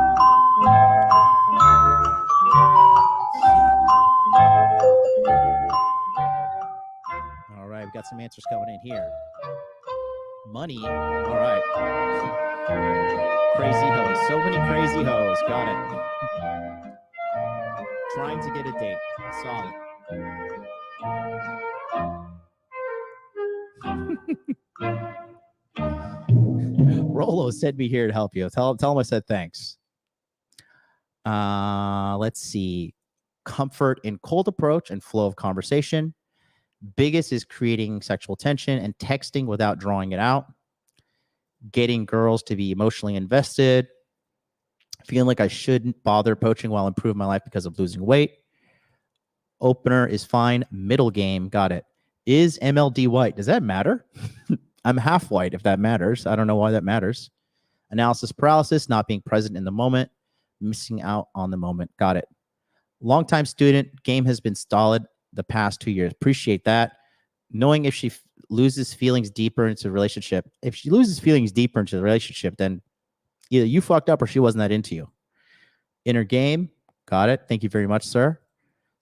All right, we've got some answers coming in here. Money. All right. Crazy hoes. So many crazy hoes. Got it. Trying to get a date. Solid. Rolo sent me here to help you. Tell him I said thanks. Let's see. Comfort in cold approach and flow of conversation. Biggest is creating sexual tension and texting without drawing it out. Getting girls to be emotionally invested. Feeling like I shouldn't bother poaching while improving my life because of losing weight. Opener is fine. Middle game. Got it. Is MLD white? Does that matter? I'm half white, if that matters. I don't know why that matters. Analysis paralysis, not being present in the moment, missing out on the moment. Got it. Longtime student, game has been stolid the past 2 years. Appreciate that. Knowing if she loses feelings deeper into the relationship. If she loses feelings deeper into the relationship, then either you fucked up or she wasn't that into you. Inner game. Got it. Thank you very much, sir.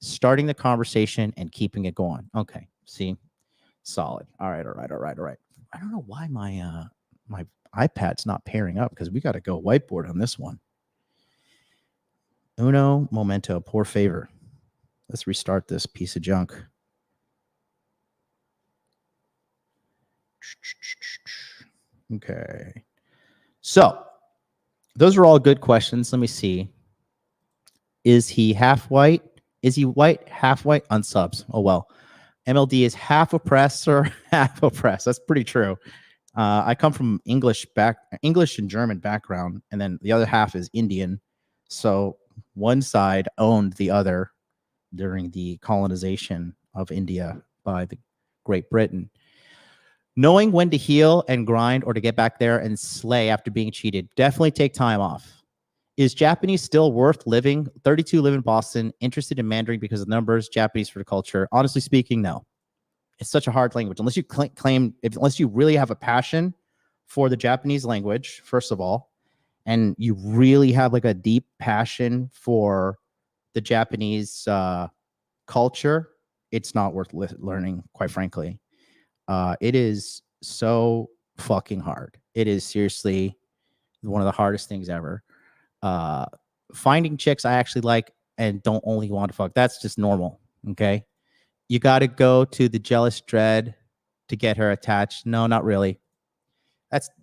Starting the conversation and keeping it going. Okay. See? Solid. All right. I don't know why my my iPad's not pairing up, because we got to go whiteboard on this one. Uno momento, por favor. Let's restart this piece of junk. Okay. So those are all good questions. Let me see. Is he half white? Is he white, half white? Unsubs. Oh, well. MLD is half oppressor, half oppressed. That's pretty true. I come from English and German background, and then the other half is Indian. So one side owned the other during the colonization of India by the Great Britain. Knowing when to heal and grind or to get back there and slay after being cheated. Definitely take time off. Is Japanese still worth living? 32 live in Boston. Interested in Mandarin because of the numbers. Japanese for the culture. Honestly speaking, no. It's such a hard language. Unless you unless you really have a passion for the Japanese language, first of all, and you really have like a deep passion for the Japanese culture, it's not worth learning, quite frankly. It is so fucking hard. It is seriously one of the hardest things ever. Finding chicks I actually like and don't only want to fuck, that's just normal. Okay. You got to go to the jealous dread to get her attached. No, not really.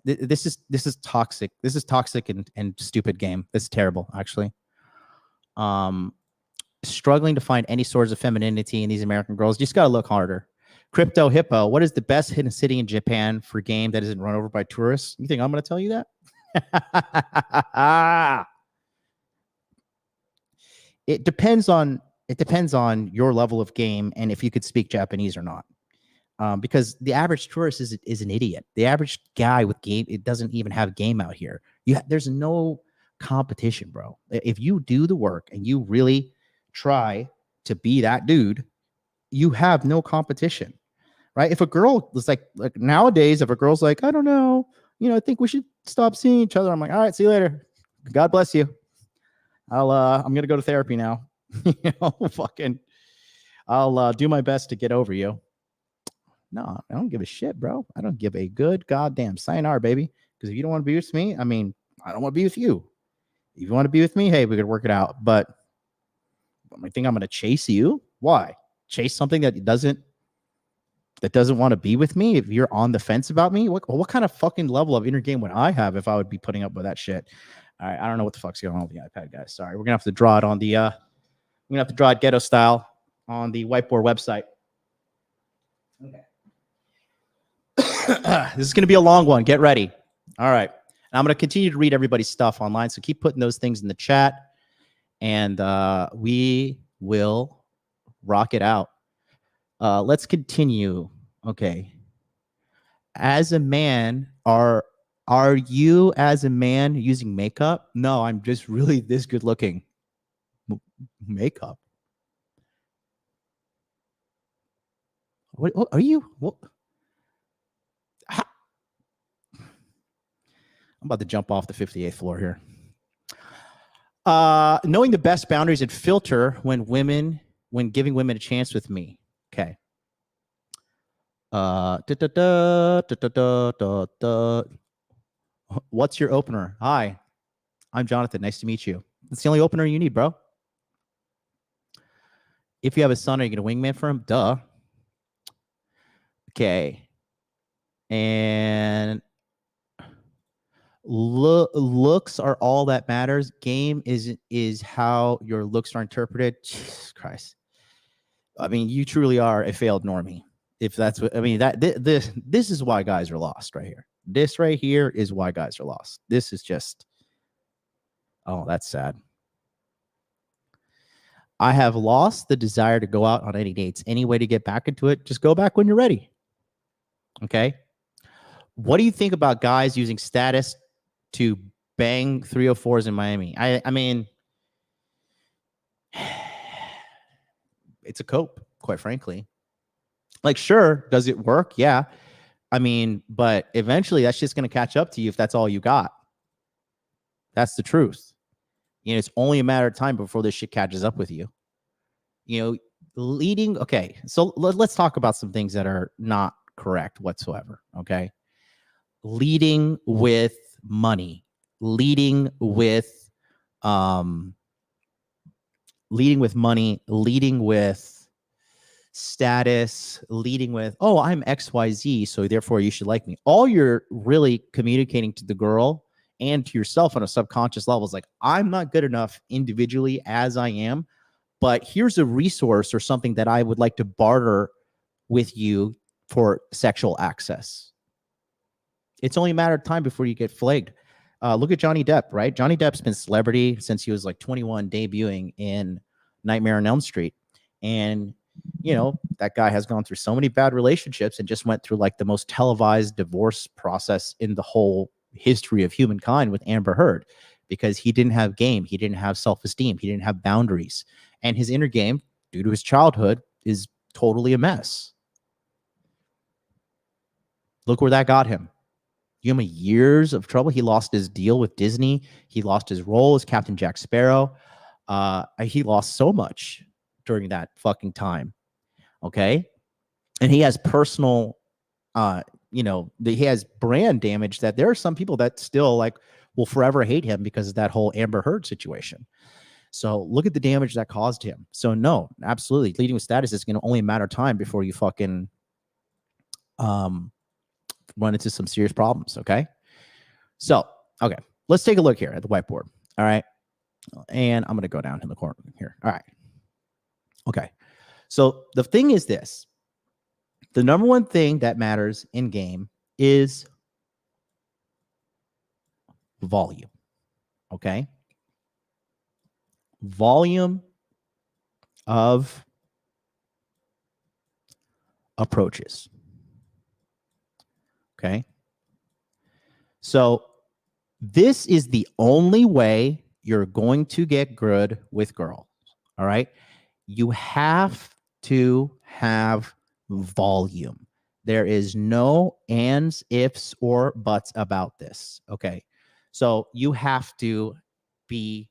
This is toxic. This is toxic and stupid game. This is terrible, actually. Struggling to find any sorts of femininity in these American girls. You just got to look harder. Crypto Hippo, what is the best hidden city in Japan for a game that isn't run over by tourists? You think I'm going to tell you that? It depends on your level of game and if you could speak Japanese or not. Because the average tourist is an idiot. The average guy with game, it doesn't even have game out here. There's no competition, bro. If you do the work and you really try to be that dude, you have no competition, right? If a girl was like nowadays, if a girl's like, I don't know, I think we should stop seeing each other. I'm like, all right, see you later. God bless you. I'm gonna go to therapy now. I'll do my best to get over you. No, I don't give a shit, bro. I don't give a good goddamn sayonara, baby. Because if you don't want to be with me, I mean, I don't want to be with you. If you want to be with me, hey, we could work it out. But I think I'm going to chase you. Why? Chase something that doesn't want to be with me? If you're on the fence about me, what kind of fucking level of inner game would I have if I would be putting up with that shit? All right, I don't know what the fuck's going on with the iPad, guys. Sorry, we're gonna have to draw it on the. We're gonna have to draw it ghetto style on the whiteboard website. Okay. This is going to be a long one. Get ready. All right. And I'm going to continue to read everybody's stuff online. So keep putting those things in the chat and we will rock it out. Let's continue. Okay. As a man, are you as a man using makeup? No, I'm just really this good looking. Makeup. What are you? What? I'm about to jump off the 58th floor here. Knowing the best boundaries and filter when giving women a chance with me. Okay. What's your opener? Hi, I'm Jonathan. Nice to meet you. That's the only opener you need, bro. If you have a son, are you going to wingman for him? Duh. Okay. And looks are all that matters. Game is how your looks are interpreted. Jesus Christ. I mean, you truly are a failed normie. If that's what I mean, this is why guys are lost right here. This right here is why guys are lost. This is just, oh, that's sad. I have lost the desire to go out on any dates. Any way to get back into it, just go back when you're ready. Okay. What do you think about guys using status to bang 304s in Miami? I mean, it's a cope, quite frankly. Like, sure, does it work? Yeah. I mean, but eventually that's just going to catch up to you if that's all you got. That's the truth. It's only a matter of time before this shit catches up with you. Leading. Okay. So let's talk about some things that are not correct whatsoever. Okay. Leading with money, leading with money, leading with status, leading with, oh, I'm XYZ, so therefore you should like me. All you're really communicating to the girl and to yourself on a subconscious level is like, I'm not good enough individually as I am, but here's a resource or something that I would like to barter with you for sexual access. It's only a matter of time before you get flagged. Look at Johnny Depp, right? Johnny Depp's been celebrity since he was like 21, debuting in Nightmare on Elm Street. And, you know, that guy has gone through so many bad relationships and just went through like the most televised divorce process in the whole history of humankind with Amber Heard, because he didn't have game. He didn't have self-esteem. He didn't have boundaries. And his inner game, due to his childhood, is totally a mess. Look where that got him. You know, years of trouble. He lost his deal with Disney. He lost his role as Captain Jack Sparrow. He lost so much during that fucking time. Okay. And he has personal, he has brand damage that there are some people that still like will forever hate him because of that whole Amber Heard situation. So look at the damage that caused him. So no, absolutely. Leading with status is going to only a matter of time before you fucking, run into some serious problems. Okay. So, okay, let's take a look here at the whiteboard. All right. And I'm going to go down in the corner here. All right. Okay. So the thing is this, the number one thing that matters in game is volume. Okay. Volume of approaches. Okay. So this is the only way you're going to get good with girls. All right. You have to have volume. There is no ands, ifs, or buts about this. Okay. So you have to be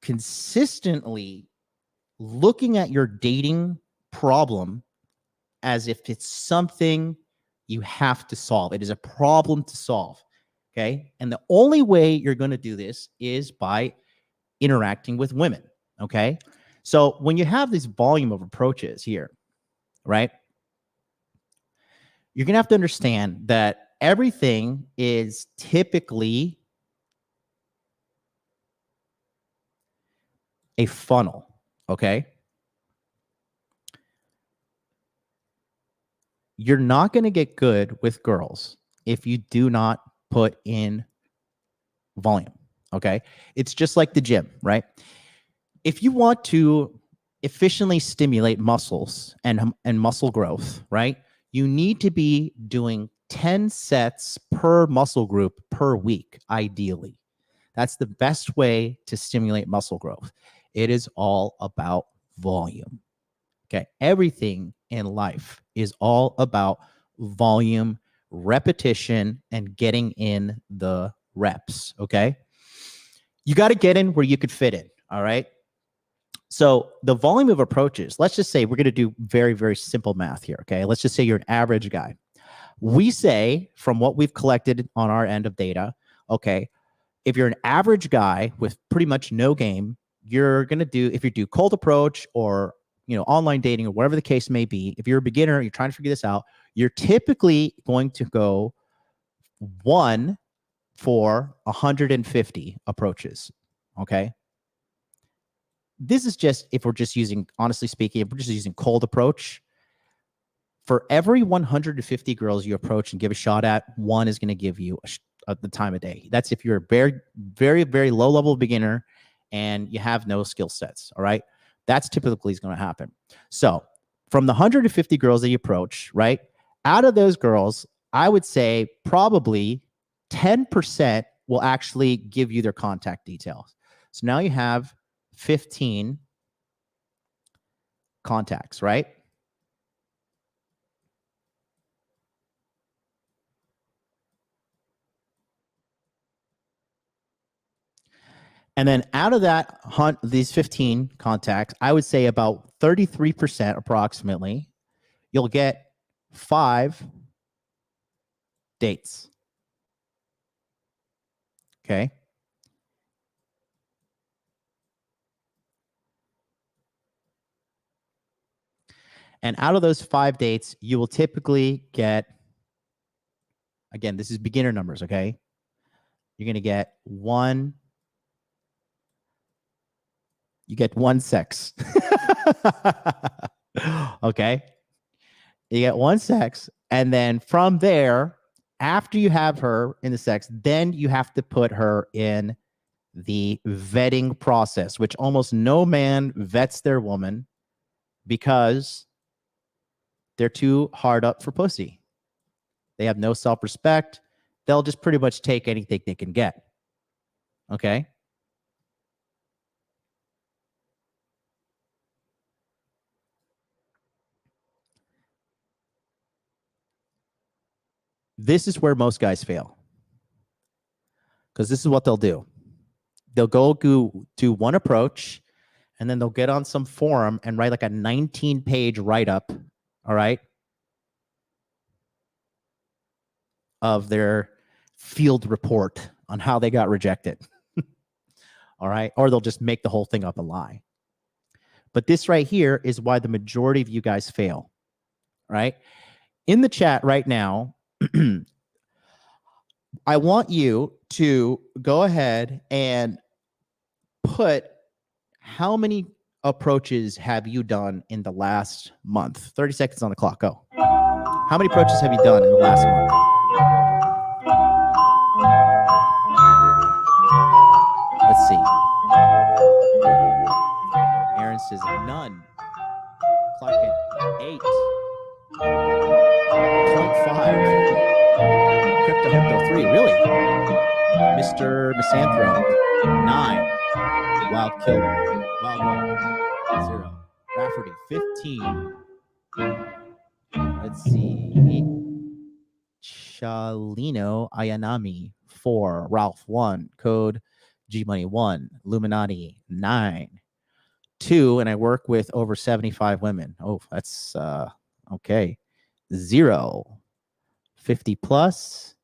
consistently looking at your dating problem as if it's something you have to solve. It is a problem to solve. Okay. And the only way you're going to do this is by interacting with women. Okay. So when you have this volume of approaches here, right, you're going to have to understand that everything is typically a funnel. Okay. You're not going to get good with girls if you do not put in volume. Okay. It's just like the gym, right? If you want to efficiently stimulate muscles and muscle growth, right, you need to be doing 10 sets per muscle group per week, ideally. That's the best way to stimulate muscle growth. It is all about volume. Okay. Everything in life is all about volume, repetition, and getting in the reps. Okay. You got to get in where you could fit in. All right. So the volume of approaches, let's just say we're going to do very, very simple math here. Okay. Let's just say you're an average guy. We say from what we've collected on our end of data, okay, if you're an average guy with pretty much no game, you're going to do, if you do cold approach or, online dating or whatever the case may be, if you're a beginner, you're trying to figure this out, you're typically going to go 1 for 150 approaches. Okay. This is just, if we're just using, honestly speaking, if we're just using cold approach, for every 150 girls you approach and give a shot at, one is going to give you the time of day. That's if you're a very, very, very low level beginner and you have no skill sets. All right. That's typically is going to happen. So from the 150 girls that you approach, right, out of those girls, I would say probably 10% will actually give you their contact details. So now you have 15 contacts, right? And then out of that, these 15 contacts, I would say about 33% approximately, you'll get 5 dates. Okay. And out of those 5 dates, you will typically get, again, this is beginner numbers, okay? You're going to get one. You get one sex. Okay? You get one sex. And then from there, after you have her in the sex, then you have to put her in the vetting process, which almost no man vets their woman because they're too hard up for pussy. They have no self-respect. They'll just pretty much take anything they can get. Okay? This is where most guys fail. Because this is what they'll do. They'll go do one approach, and then they'll get on some forum and write like a 19-page write-up, all right, of their field report on how they got rejected. All right? Or they'll just make the whole thing up a lie. But this right here is why the majority of you guys fail. Right? In the chat right now, I want you to go ahead and put how many approaches have you done in the last month? 30 seconds on the clock. Go. How many approaches have you done in the last month? Let's see. Aaron says none. Clock at 8.5. Crypto 3. Really? Mr. Misanthrope. 9. Wild Kill. Wild Roll. 0. Rafferty. 15. Let's see. Chalino Ayanami. 4. Ralph. 1. Code G Money. 1. Illuminati. 9. 2. And I work with over 75 women. Oh, that's okay. 0. 50 plus.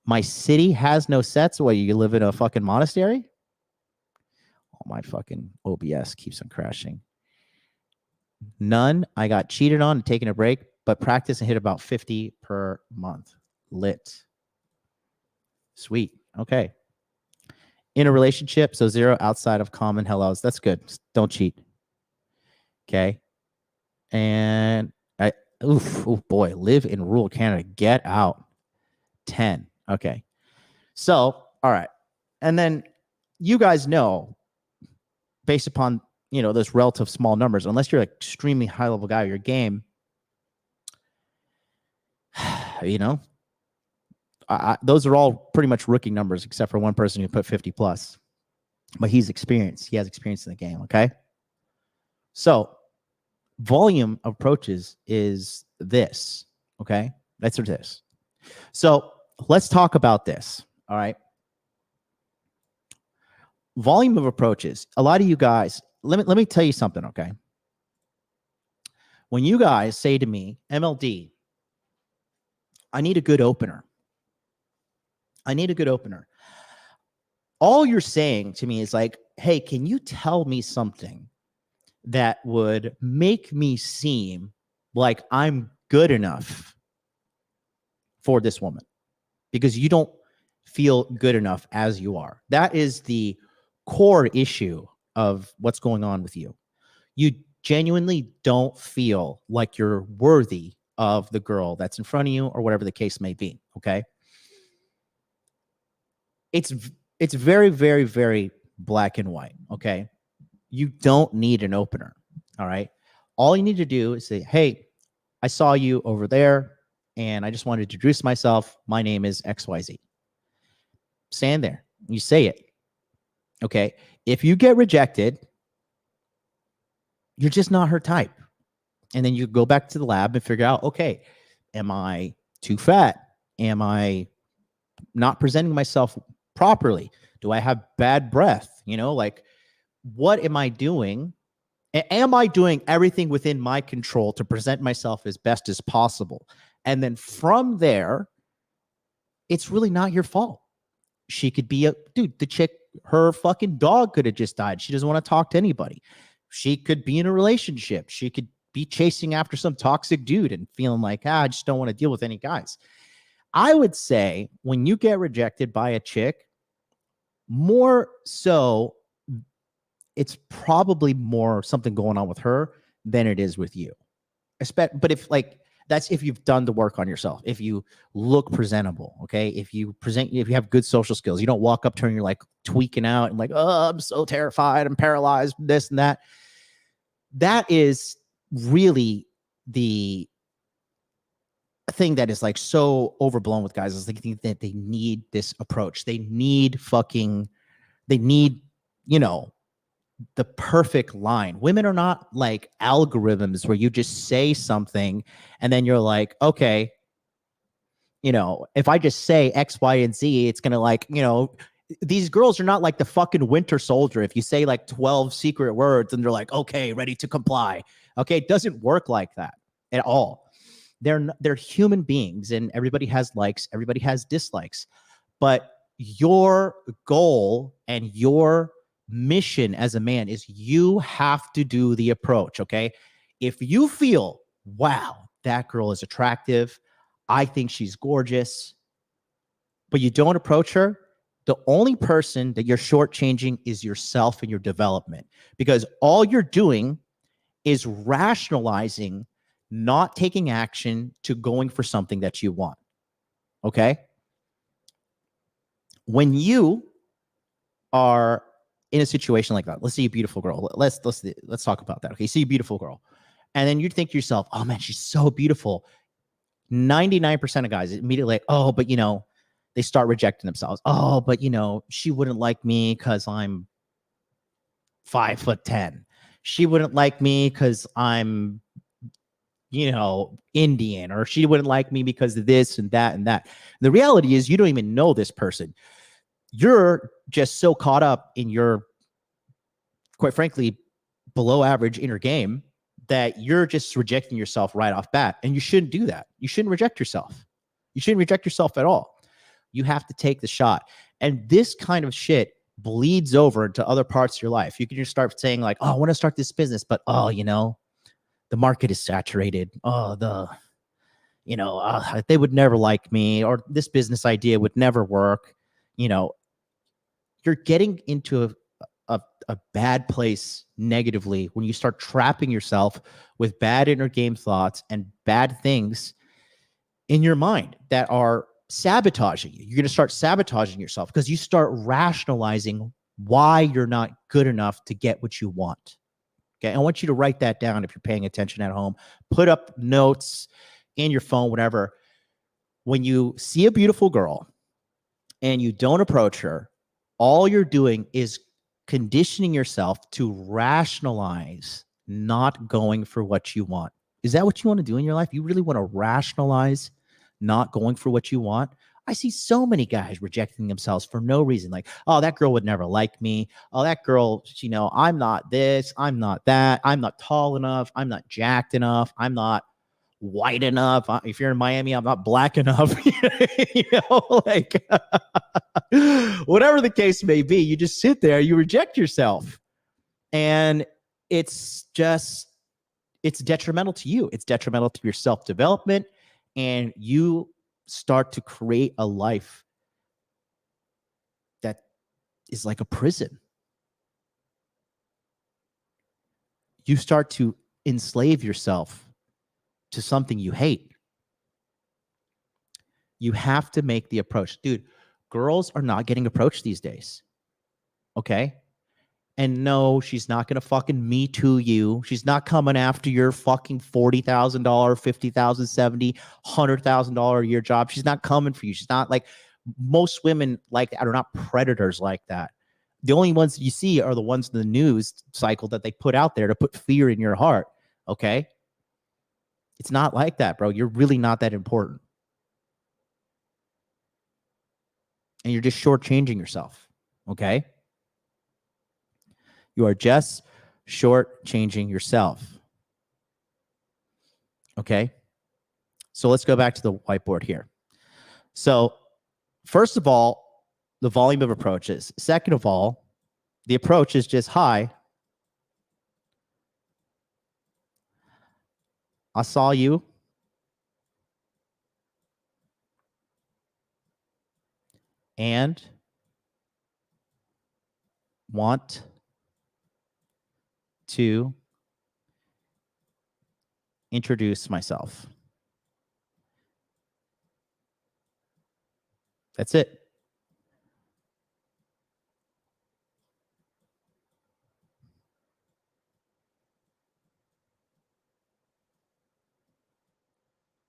My city has no sets. What, you live in a fucking monastery? Oh, my fucking OBS keeps on crashing. None. I got cheated on and taking a break, but practice and hit about 50 per month. Lit. Sweet. Okay. In a relationship, so 0 outside of common hellos. That's good. Don't cheat. Okay. And oh boy, live in rural Canada. Get out. 10. Okay. So, all right. And then you guys know, based upon, those relative small numbers, unless you're an extremely high level guy or your game, those are all pretty much rookie numbers, except for one person who put 50 plus. But he's experienced. He has experience in the game. Okay. So, volume of approaches is this. Okay. That's this. So, let's talk about this. All right. Volume of approaches. A lot of you guys, let me tell you something. Okay. When you guys say to me, MLD, I need a good opener. I need a good opener. All you're saying to me is like, hey, can you tell me something that would make me seem like I'm good enough for this woman? Because you don't feel good enough as you are. That is the core issue of what's going on with you. You genuinely don't feel like you're worthy of the girl that's in front of you or whatever the case may be. Okay. It's very, very, very black and white. Okay. You don't need an opener. All right. All you need to do is say, hey, I saw you over there and I just wanted to introduce myself. My name is XYZ. Stand there. You say it. Okay. If you get rejected, you're just not her type. And then you go back to the lab and figure out, okay, am I too fat? Am I not presenting myself properly? Do I have bad breath? Like, what am I doing? Am I doing everything within my control to present myself as best as possible? And then from there, it's really not your fault. She could be the chick, her fucking dog could have just died. She doesn't want to talk to anybody. She could be in a relationship. She could be chasing after some toxic dude and feeling like, I just don't want to deal with any guys. I would say when you get rejected by a chick, more so, it's probably more something going on with her than it is with you. But if like, that's if you've done the work on yourself, if you look presentable, okay? If you have good social skills, you don't walk up to her and you're like tweaking out and like, oh, I'm so terrified, I'm paralyzed, this and that. That is really the thing that is like so overblown with guys, is they think that they need this approach. They need, you know, the perfect line. Women are not like algorithms where you just say something and then you're like, okay, you know, if I just say X, Y, and Z, it's going to like, you know, these girls are not like the fucking Winter Soldier. If you say like 12 secret words and they're like, okay, ready to comply. Okay. It doesn't work like that at all. They're human beings, and everybody has likes, everybody has dislikes, but your goal and your mission as a man is you have to do the approach. Okay. If you feel, wow, that girl is attractive, I think she's gorgeous, but you don't approach her, the only person that you're shortchanging is yourself and your development, because all you're doing is rationalizing not taking action to going for something that you want. Okay. When you are in a situation like that, let's see a beautiful girl. Let's talk about that. Okay. See a beautiful girl. And then you think to yourself, oh man, she's so beautiful. 99% of guys immediately like, oh, but you know, they start rejecting themselves. Oh, but you know, she wouldn't like me because I'm 5'10". She wouldn't like me because I'm, you know, Indian, or she wouldn't like me because of this and that and that. The reality is you don't even know this person. You're just so caught up in your, quite frankly, below average inner game that you're just rejecting yourself right off bat. And you shouldn't do that. You shouldn't reject yourself. You shouldn't reject yourself at all. You have to take the shot. And this kind of shit bleeds over into other parts of your life. You can just start saying like, oh, I want to start this business, but oh, you know, the market is saturated. Oh, you know, they would never like me, or this business idea would never work. You know, you're getting into a bad place negatively when you start trapping yourself with bad inner game thoughts and bad things in your mind that are sabotaging you. You're going to start sabotaging yourself because you start rationalizing why you're not good enough to get what you want. Okay. I want you to write that down if you're paying attention at home. Put up notes in your phone, whatever. When you see a beautiful girl and you don't approach her, all you're doing is conditioning yourself to rationalize not going for what you want. Is that what you want to do in your life? You really want to rationalize not going for what you want? I see so many guys rejecting themselves for no reason. Like, oh, that girl would never like me. Oh, that girl, you know, I'm not this, I'm not that. I'm not tall enough. I'm not jacked enough. I'm not white enough. If you're in Miami, I'm not black enough. You know, like whatever the case may be, you just sit there, you reject yourself. And it's detrimental to you. It's detrimental to your self-development. And you start to create a life that is like a prison. You start to enslave yourself to something you hate. You have to make the approach. Dude, girls are not getting approached these days. Okay? And no, she's not going to fucking Me Too you. She's not coming after your fucking $40,000, $50,000, $70,000, $100,000 a year job. She's not coming for you. She's not like, most women like that are not predators like that. The only ones you see are the ones in the news cycle that they put out there to put fear in your heart. Okay? It's not like that, bro. You're really not that important. And you're just shortchanging yourself. Okay? You are just shortchanging yourself. Okay? So let's go back to the whiteboard here. So first of all, the volume of approaches. Second of all, the approach is just, hi, I saw you. And want to introduce myself. That's it.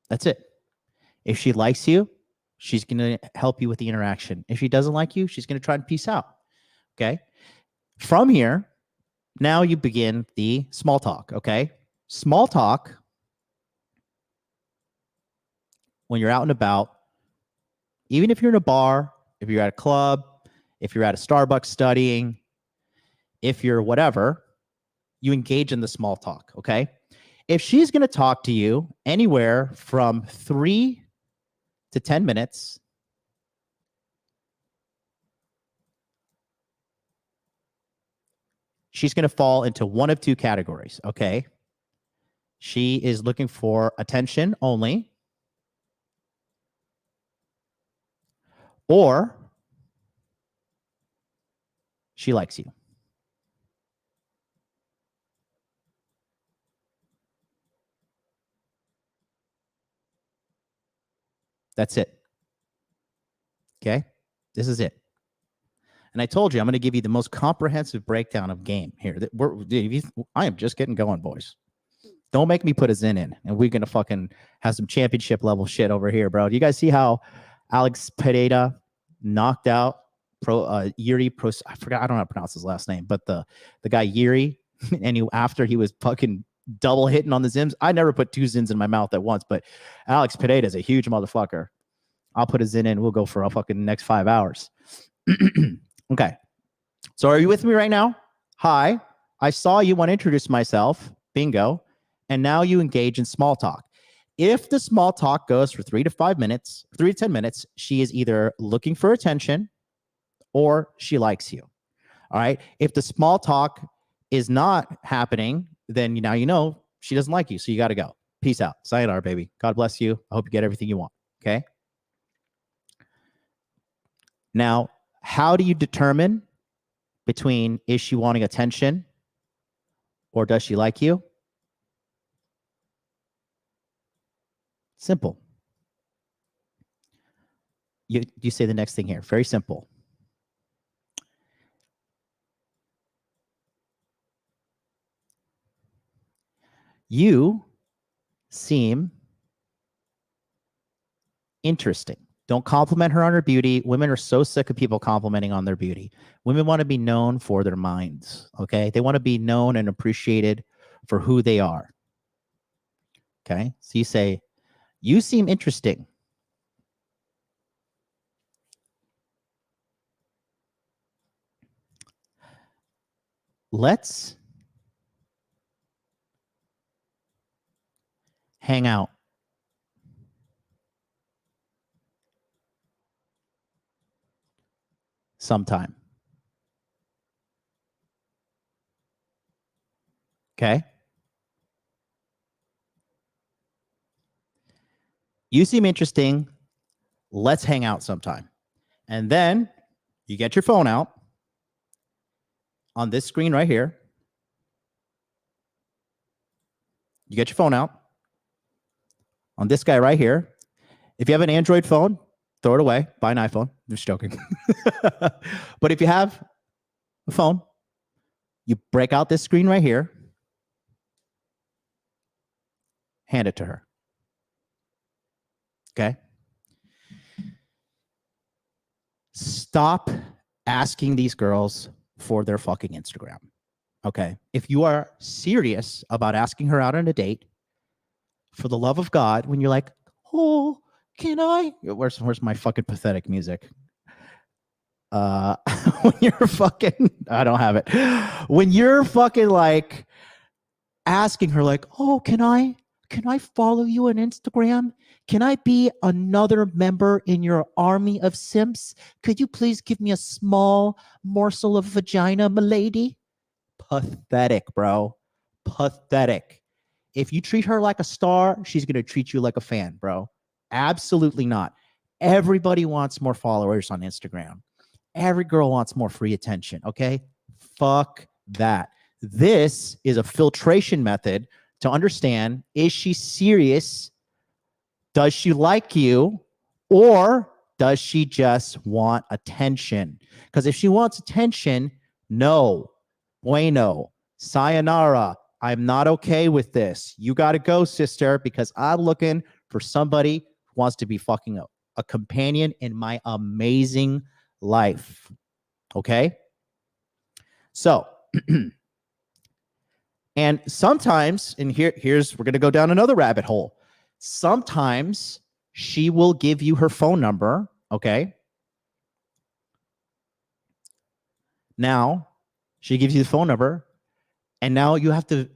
That's it. If she likes you, she's going to help you with the interaction. If she doesn't like you, she's going to try and peace out. Okay. From here, now you begin the small talk. Okay. Small talk, when you're out and about, even if you're in a bar, if you're at a club, if you're at a Starbucks studying, if you're whatever, you engage in the small talk. Okay. If she's going to talk to you anywhere from 3 to 10 minutes, she's going to fall into one of two categories. Okay. She is looking for attention only, or she likes you. That's it. Okay. This is it. And I told you, I'm going to give you the most comprehensive breakdown of game here. I am just getting going, boys. Don't make me put a Zen in, and we're going to fucking have some championship level shit over here, bro. Do you guys see how Alex Pereira knocked out Yuri Pro? I forgot. I don't know how to pronounce his last name, but the guy Yuri, and after he was fucking double hitting on the Zims. I never put 2 Zins in my mouth at once, but Alex Pereira is a huge motherfucker. I'll put a Zin in. We'll go for a fucking next 5 hours. Okay. So are you with me right now? Hi. I saw you want to introduce myself. Bingo. And now you engage in small talk. If the small talk goes for 3 to 10 minutes, she is either looking for attention or she likes you. All right. If the small talk is not happening, then now you know she doesn't like you. So you got to go. Peace out. Sayonara, baby. God bless you. I hope you get everything you want. Okay. Now, how do you determine between is she wanting attention or does she like you? Simple. You say the next thing here. Very simple. You seem interesting. Don't compliment her on her beauty. Women are so sick of people complimenting on their beauty. Women want to be known for their minds, okay? They want to be known and appreciated for who they are, okay? So you say, you seem interesting. Let's hang out. Sometime. Okay. You seem interesting. Let's hang out sometime. And then you get your phone out on this screen right here. You get your phone out on this guy right here. If you have an Android phone, throw it away. Buy an iPhone. I'm just joking. But if you have a phone, you break out this screen right here. Hand it to her. Okay? Stop asking these girls for their fucking Instagram. Okay? If you are serious about asking her out on a date, for the love of God, when you're like, oh, can I? Where's my fucking pathetic music? When you're fucking, I don't have it. When you're fucking like asking her like, oh, can I follow you on Instagram? Can I be another member in your army of simps? Could you please give me a small morsel of vagina, milady? Pathetic, bro. Pathetic. if you treat her like a star, she's going to treat you like a fan, bro. Absolutely not. Everybody wants more followers on Instagram. Every girl wants more free attention. Okay. Fuck that. This is a filtration method to understand, is she serious? Does she like you? Or does she just want attention? Because if she wants attention, no, bueno, sayonara. I'm not okay with this. You got to go, sister, because I'm looking for somebody who wants to be fucking a companion in my amazing life. Okay? So, and sometimes, and here's, we're going to go down another rabbit hole. Sometimes she will give you her phone number. Okay. Now she gives you the phone number, and now you have to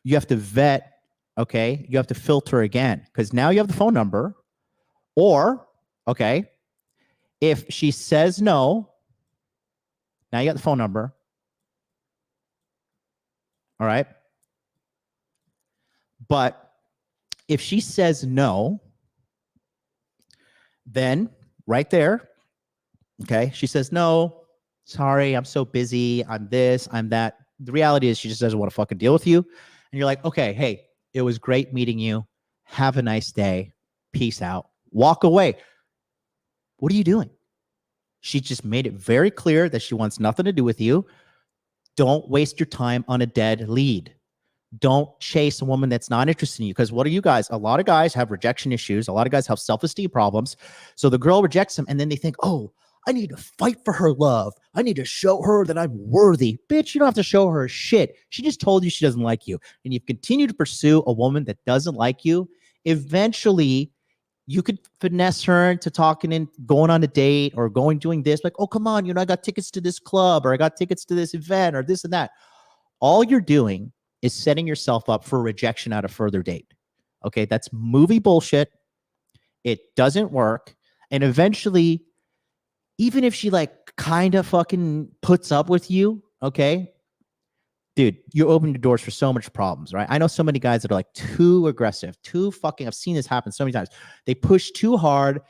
vet. Okay. You have to filter again, because now you have the phone number. Or, okay, if she says no, now you got the phone number. All right. But if she says no, then right there, okay, she says, no, sorry, I'm so busy. I'm this, I'm that. The reality is she just doesn't want to fucking deal with you. And you're like, okay, hey, it was great meeting you. Have a nice day. Peace out. Walk away. What are you doing? She just made it very clear that she wants nothing to do with you. Don't waste your time on a dead lead. Don't chase a woman that's not interested in you. Because what are you guys? A lot of guys have rejection issues. A lot of guys have self-esteem problems. So the girl rejects them, and then they think, oh, I need to fight for her love. I need to show her that I'm worthy. Bitch, you don't have to show her shit. She just told you she doesn't like you. And you continue to pursue a woman that doesn't like you. Eventually, you could finesse her into talking and going on a date or doing this. Like, oh, come on, I got tickets to this club, or I got tickets to this event, or this and that. All you're doing is setting yourself up for rejection at a further date. Okay, that's movie bullshit. It doesn't work. And eventually, even if she like kind of fucking puts up with you, okay, dude, you open the doors for so much problems, right? I know so many guys that are like too aggressive, too fucking, I've seen this happen so many times. They push too hard,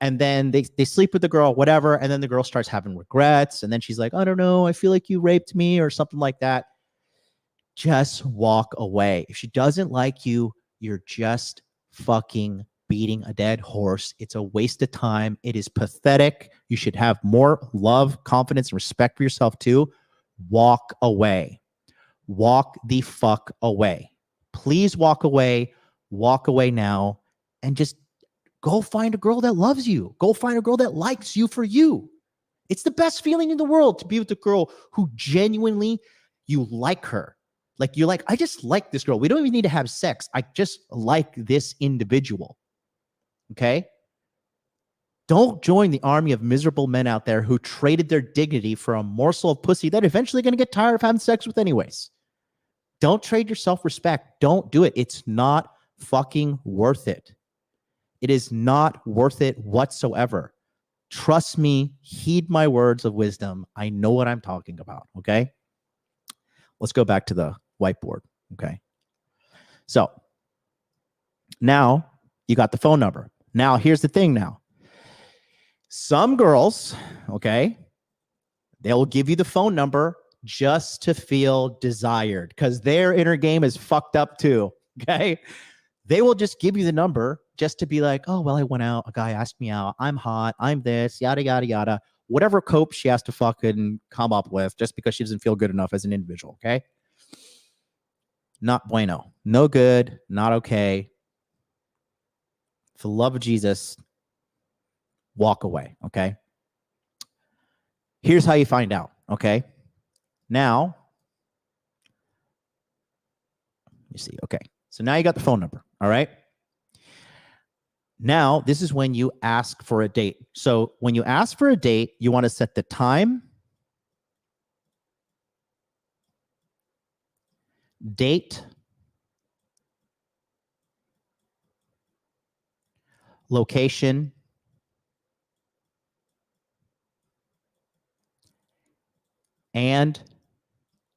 and then they sleep with the girl, whatever, and then the girl starts having regrets, and then she's like, I don't know, I feel like you raped me or something like that. Just walk away. If she doesn't like you, you're just fucking beating a dead horse. It's a waste of time. It is pathetic. You should have more love, confidence, and respect for yourself too. Walk away. Walk the fuck away. Please walk away. Walk away now, and just go find a girl that loves you. Go find a girl that likes you for you. It's the best feeling in the world to be with a girl who genuinely you like her. Like, you're like, I just like this girl. We don't even need to have sex. I just like this individual. Okay? Don't join the army of miserable men out there who traded their dignity for a morsel of pussy that eventually going to get tired of having sex with anyways. Don't trade your self-respect. Don't do it. It's not fucking worth it. It is not worth it whatsoever. Trust me. Heed my words of wisdom. I know what I'm talking about. Okay? Let's go back to the whiteboard. Okay. So now you got the phone number. Now here's the thing now. Some girls, okay, they'll give you the phone number just to feel desired because their inner game is fucked up too. Okay. They will just give you the number just to be like, oh, well, I went out. A guy asked me out. I'm hot. I'm this, yada, yada, yada. Whatever cope she has to fucking come up with just because she doesn't feel good enough as an individual. Okay. Not bueno. No good. Not okay. For the love of Jesus, walk away. Okay. Here's how you find out. Okay. Now, you see. Okay. So now you got the phone number. All right. Now, this is when you ask for a date. So when you ask for a date, you want to set the time, date, location, and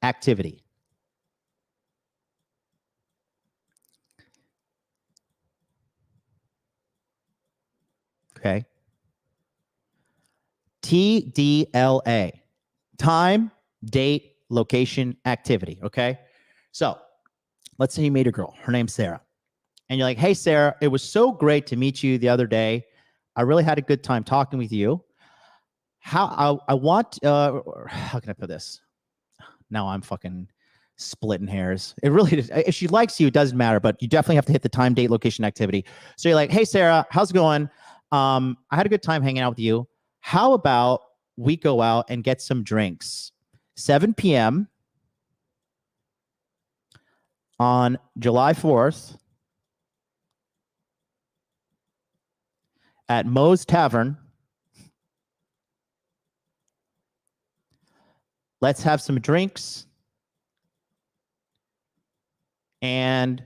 activity. Okay. TDLA. Time, date, location, activity. Okay. So let's say you meet a girl. Her name's Sarah. And you're like, hey, Sarah, it was so great to meet you the other day. I really had a good time talking with you. How can I put this? Now I'm fucking splitting hairs. It really is. If she likes you, it doesn't matter, but you definitely have to hit the time, date, location, activity. So you're like, hey, Sarah, how's it going? I had a good time hanging out with you. How about we go out and get some drinks? 7 p.m. on July 4th at Moe's Tavern. Let's have some drinks and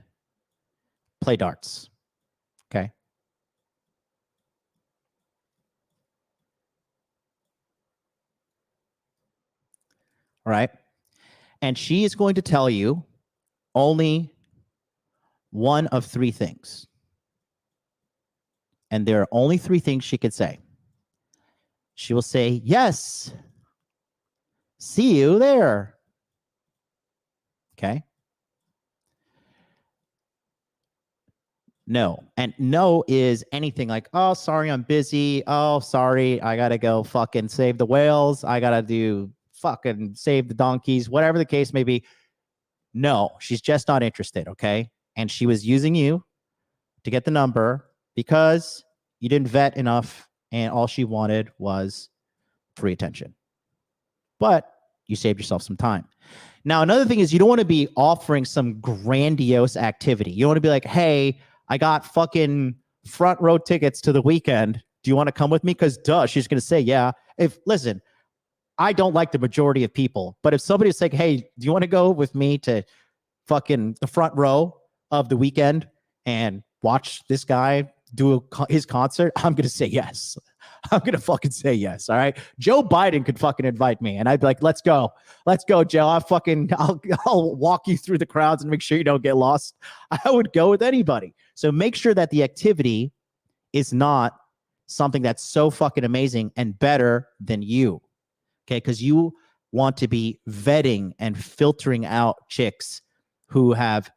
play darts. Okay. All right. And she is going to tell you only one of three things. And there are only three things she could say. She will say, yes, see you there. Okay. No. And no is anything like, oh, sorry, I'm busy. Oh, sorry, I got to go fucking save the whales. I got to do fucking save the donkeys, whatever the case may be. No, she's just not interested. Okay. And she was using you to get the number because you didn't vet enough and all she wanted was free attention. But you saved yourself some time. Now, another thing is you don't want to be offering some grandiose activity. You don't want to be like, hey, I got fucking front row tickets to the weekend. Do you want to come with me? Because duh, she's going to say, yeah. Listen, I don't like the majority of people, but if somebody's like, hey, do you want to go with me to fucking the front row of the weekend and watch this guy do his concert? I'm going to say yes. I'm going to fucking say yes. All right. Joe Biden could fucking invite me and I'd be like, let's go, Joe. I'll walk you through the crowds and make sure you don't get lost. I would go with anybody. So make sure that the activity is not something that's so fucking amazing and better than you. Okay. Cause you want to be vetting and filtering out chicks who have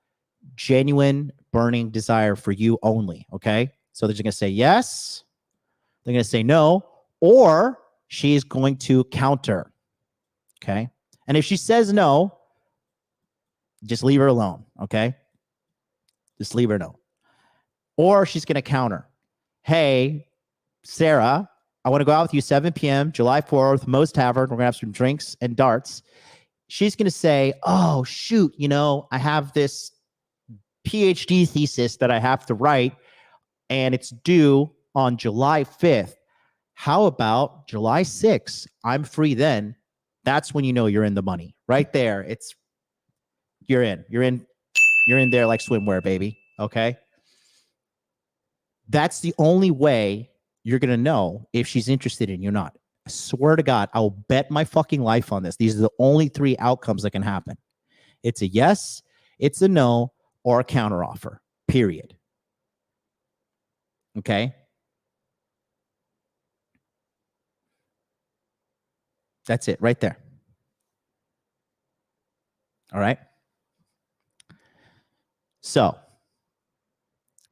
genuine burning desire for you only. Okay. So they're just going to say yes. They're going to say no, or she's going to counter. Okay. And if she says no, just leave her alone. Okay. Just leave her alone. Or she's going to counter. Hey, Sarah, I want to go out with you 7 p.m., July 4th, Moe's Tavern. We're going to have some drinks and darts. She's going to say, oh, shoot, I have this PhD thesis that I have to write, and it's due on July 5th. How about July 6th? I'm free then. That's when you know you're in the money. Right there. You're in there like swimwear, baby. Okay. That's the only way you're going to know if she's interested in you or not. I swear to God, I'll bet my fucking life on this. These are the only three outcomes that can happen. It's a yes, it's a no, or a counteroffer, period. Okay. That's it right there. All right. So,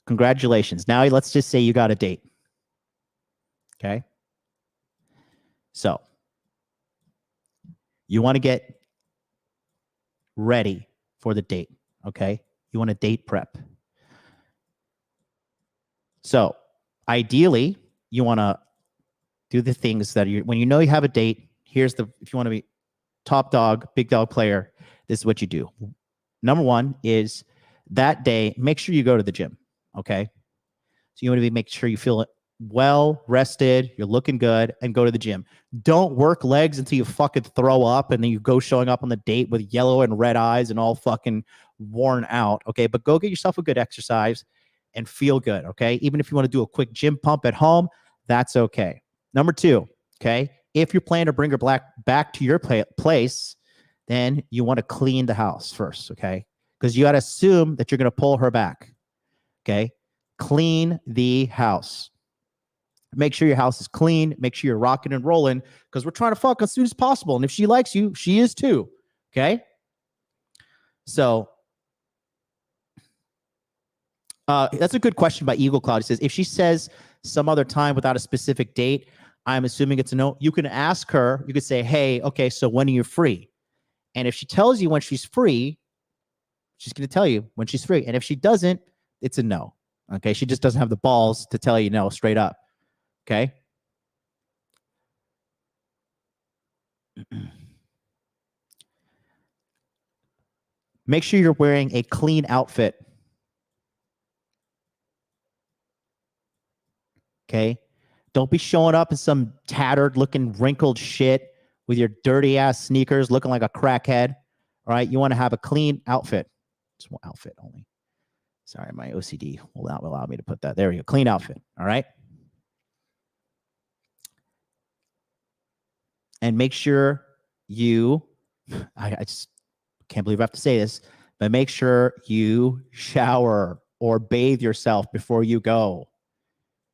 congratulations. Now let's just say you got a date. Okay. So, you want to get ready for the date. Okay. You want to date prep. So, ideally, you want to do the things that when you know you have a date, if you want to be top dog, big dog player, this is what you do. Number one is that day, make sure you go to the gym. Okay. So you want to make sure you feel well rested, you're looking good, and go to the gym. Don't work legs until you fucking throw up and then you go showing up on the date with yellow and red eyes and all fucking worn out. Okay. But go get yourself a good exercise and feel good. Okay. Even if you want to do a quick gym pump at home, that's okay. Number two. Okay. If you're planning to bring her back to your place, then you want to clean the house first. Okay. Because you got to assume that you're going to pull her back. Okay. Clean the house. Make sure your house is clean. Make sure you're rocking and rolling because we're trying to fuck as soon as possible. And if she likes you, she is too. Okay? So that's a good question by Eagle Cloud. He says, if she says some other time without a specific date, I'm assuming it's a no. You can ask her. You could say, hey, okay, so when are you free? And if she tells you when she's free, she's going to tell you when she's free. And if she doesn't, it's a no. Okay? She just doesn't have the balls to tell you no straight up. Okay? Make sure you're wearing a clean outfit. Okay? Don't be showing up in some tattered looking wrinkled shit with your dirty ass sneakers looking like a crackhead. All right? You want to have a clean outfit. Just one outfit only. Sorry, my OCD will not allow me to put that. There we go. Clean outfit. All right? And make sure you, I just can't believe I have to say this, but make sure you shower or bathe yourself before you go.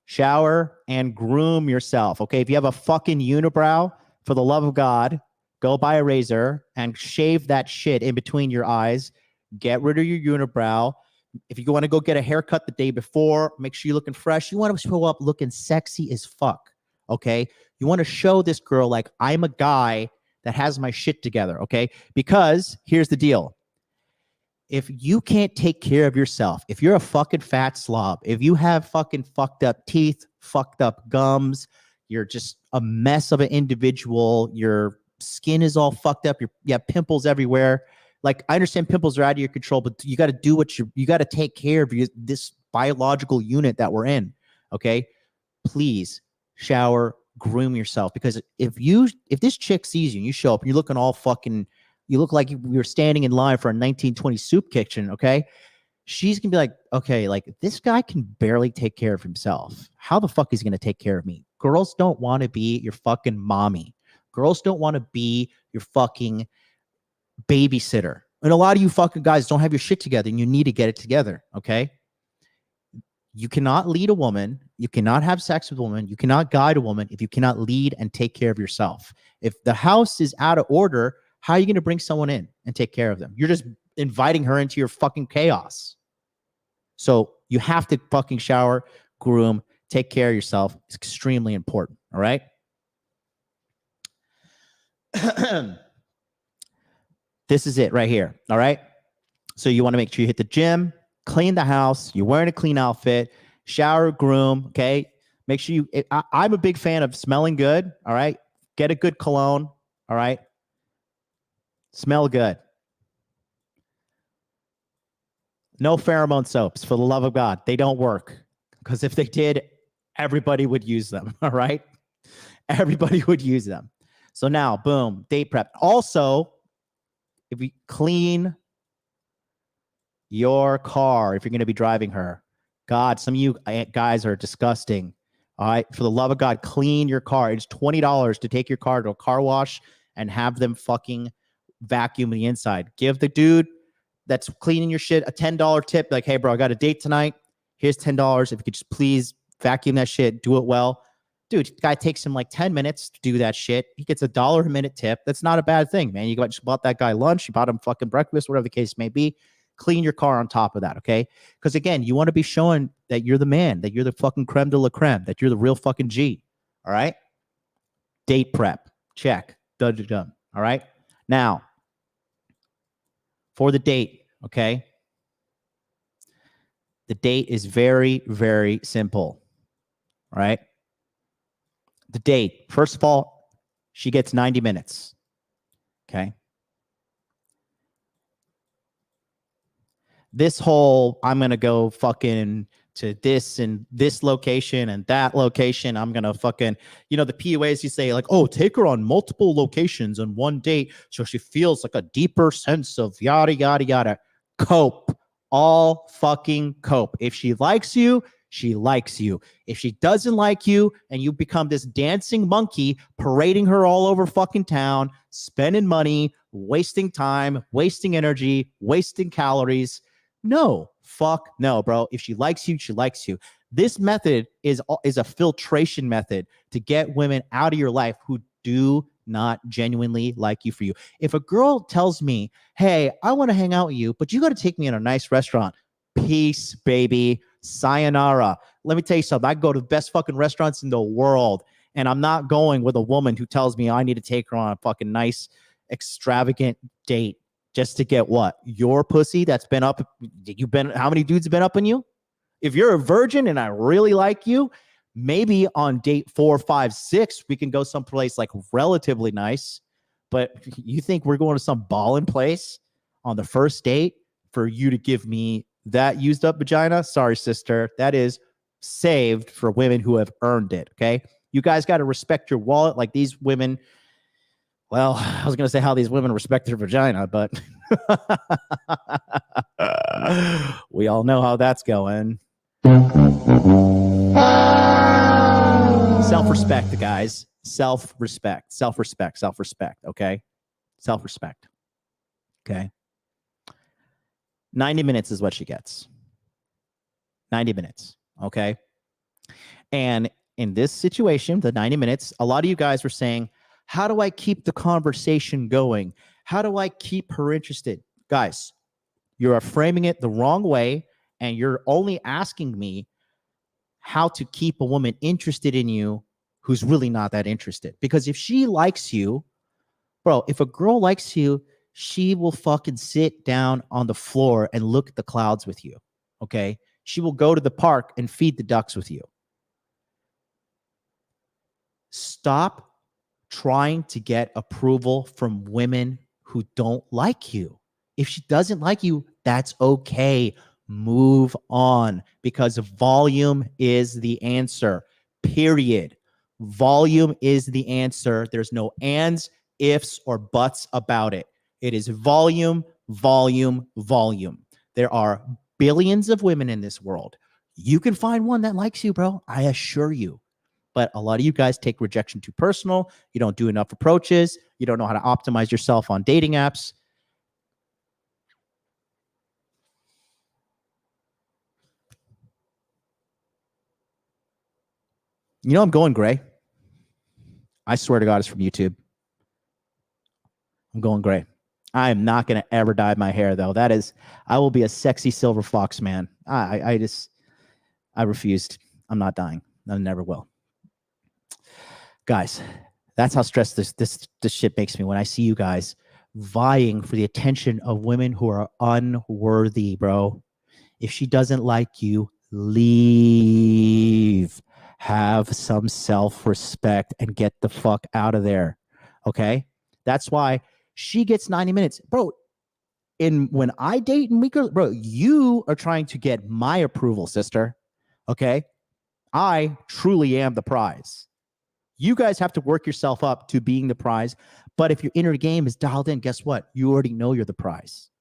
Shower and groom yourself. Okay, if you have a fucking unibrow, for the love of God, go buy a razor and shave that shit in between your eyes. Get rid of your unibrow. If you want to go get a haircut the day before, make sure you're looking fresh. You want to show up looking sexy as fuck. Okay, you want to show this girl like I'm a guy that has my shit together. Okay, because here's the deal. If you can't take care of yourself, if you're a fucking fat slob, if you have fucking fucked up teeth, fucked up gums, you're just a mess of an individual, your skin is all fucked up, you have pimples everywhere. Like, I understand pimples are out of your control, but you got to do what you got to take care of this biological unit that we're in. Okay, please shower, groom yourself, because if this chick sees you and you show up and you're looking all fucking, you look like you're standing in line for a 1920 soup kitchen, okay? She's going to be like, okay, like this guy can barely take care of himself. How the fuck is he going to take care of me? Girls don't want to be your fucking mommy. Girls don't want to be your fucking babysitter. And a lot of you fucking guys don't have your shit together and you need to get it together, okay? You cannot lead a woman. You cannot have sex with a woman. You cannot guide a woman if you cannot lead and take care of yourself. If the house is out of order, how are you going to bring someone in and take care of them? You're just inviting her into your fucking chaos. So you have to fucking shower, groom, take care of yourself. It's extremely important. All right. This is it right here. All right. So you want to make sure you hit the gym, clean the house. You're wearing a clean outfit, shower, groom. Okay. Make sure you, I'm a big fan of smelling good. All right. Get a good cologne. All right. Smell good. No pheromone soaps, for the love of God. They don't work. Because if they did, everybody would use them. All right? Everybody would use them. So now, boom, date prep. Also, if you clean your car, if you're going to be driving her, God, some of you guys are disgusting. All right? For the love of God, clean your car. It's $20 to take your car to a car wash and have them fucking vacuum the inside. Give the dude that's cleaning your shit a $10 tip. Like, hey, bro, I got a date tonight. Here's $10. If you could just please vacuum that shit, do it well. Dude, the guy takes him like 10 minutes to do that shit. He gets $1 a minute tip. That's not a bad thing, man. You just bought that guy lunch. You bought him fucking breakfast, whatever the case may be. Clean your car on top of that, okay? Because again, you want to be showing that you're the man, that you're the fucking creme de la creme, that you're the real fucking G. All right? Date prep. Check. Done. All right? Now, for the date, okay? The date is very, very simple, right? The date, first of all, she gets 90 minutes, okay? This whole, I'm going to go fucking to this and this location and that location. I'm going to fucking, the PUAs you say like, oh, take her on multiple locations on one date so she feels like a deeper sense of yada, yada, yada. Cope. All fucking cope. If she likes you, she likes you. If she doesn't like you and you become this dancing monkey parading her all over fucking town, spending money, wasting time, wasting energy, wasting calories, no, fuck no, bro. If she likes you, she likes you. This method is a filtration method to get women out of your life who do not genuinely like you for you. If a girl tells me, hey, I want to hang out with you, but you got to take me in a nice restaurant. Peace, baby. Sayonara. Let me tell you something. I go to the best fucking restaurants in the world, and I'm not going with a woman who tells me I need to take her on a fucking nice, extravagant date just to get what? Your pussy that's been up. How many dudes have been up on you? If you're a virgin and I really like you, maybe on date 4, 5, 6, we can go someplace like relatively nice. But you think we're going to some ballin' place on the first date for you to give me that used up vagina? Sorry, sister. That is saved for women who have earned it. Okay. You guys got to respect your wallet like these women. Well, I was going to say how these women respect their vagina, but we all know how that's going. Self-respect, guys. Self-respect. Self-respect. Self-respect. Okay. Self-respect. Okay. 90 minutes is what she gets. 90 minutes. Okay. And in this situation, the 90 minutes, a lot of you guys were saying, how do I keep the conversation going? How do I keep her interested? Guys, you are framing it the wrong way, and you're only asking me how to keep a woman interested in you who's really not that interested. Because if she likes you, bro, if a girl likes you, she will fucking sit down on the floor and look at the clouds with you. Okay? She will go to the park and feed the ducks with you. Stop trying to get approval from women who don't like you. If she doesn't like you, that's okay. Move on, because volume is the answer. Period. Volume is the answer. There's no ands, ifs, or buts about it. It is volume, volume, volume. There are billions of women in this world. You can find one that likes you, bro. I assure you. But a lot of you guys take rejection too personal. You don't do enough approaches. You don't know how to optimize yourself on dating apps. You know I'm going gray. I swear to God, it's from YouTube. I'm going gray. I am not going to ever dye my hair, though. I will be a sexy silver fox, man. I refused. I'm not dying. I never will. Guys, that's how stressed this shit makes me when I see you guys vying for the attention of women who are unworthy, bro. If she doesn't like you, leave. Have some self-respect and get the fuck out of there. Okay? That's why she gets 90 minutes. Bro, when I date and meet girls, bro, you are trying to get my approval, sister. Okay? I truly am the prize. You guys have to work yourself up to being the prize. But if your inner game is dialed in, guess what? You already know you're the prize.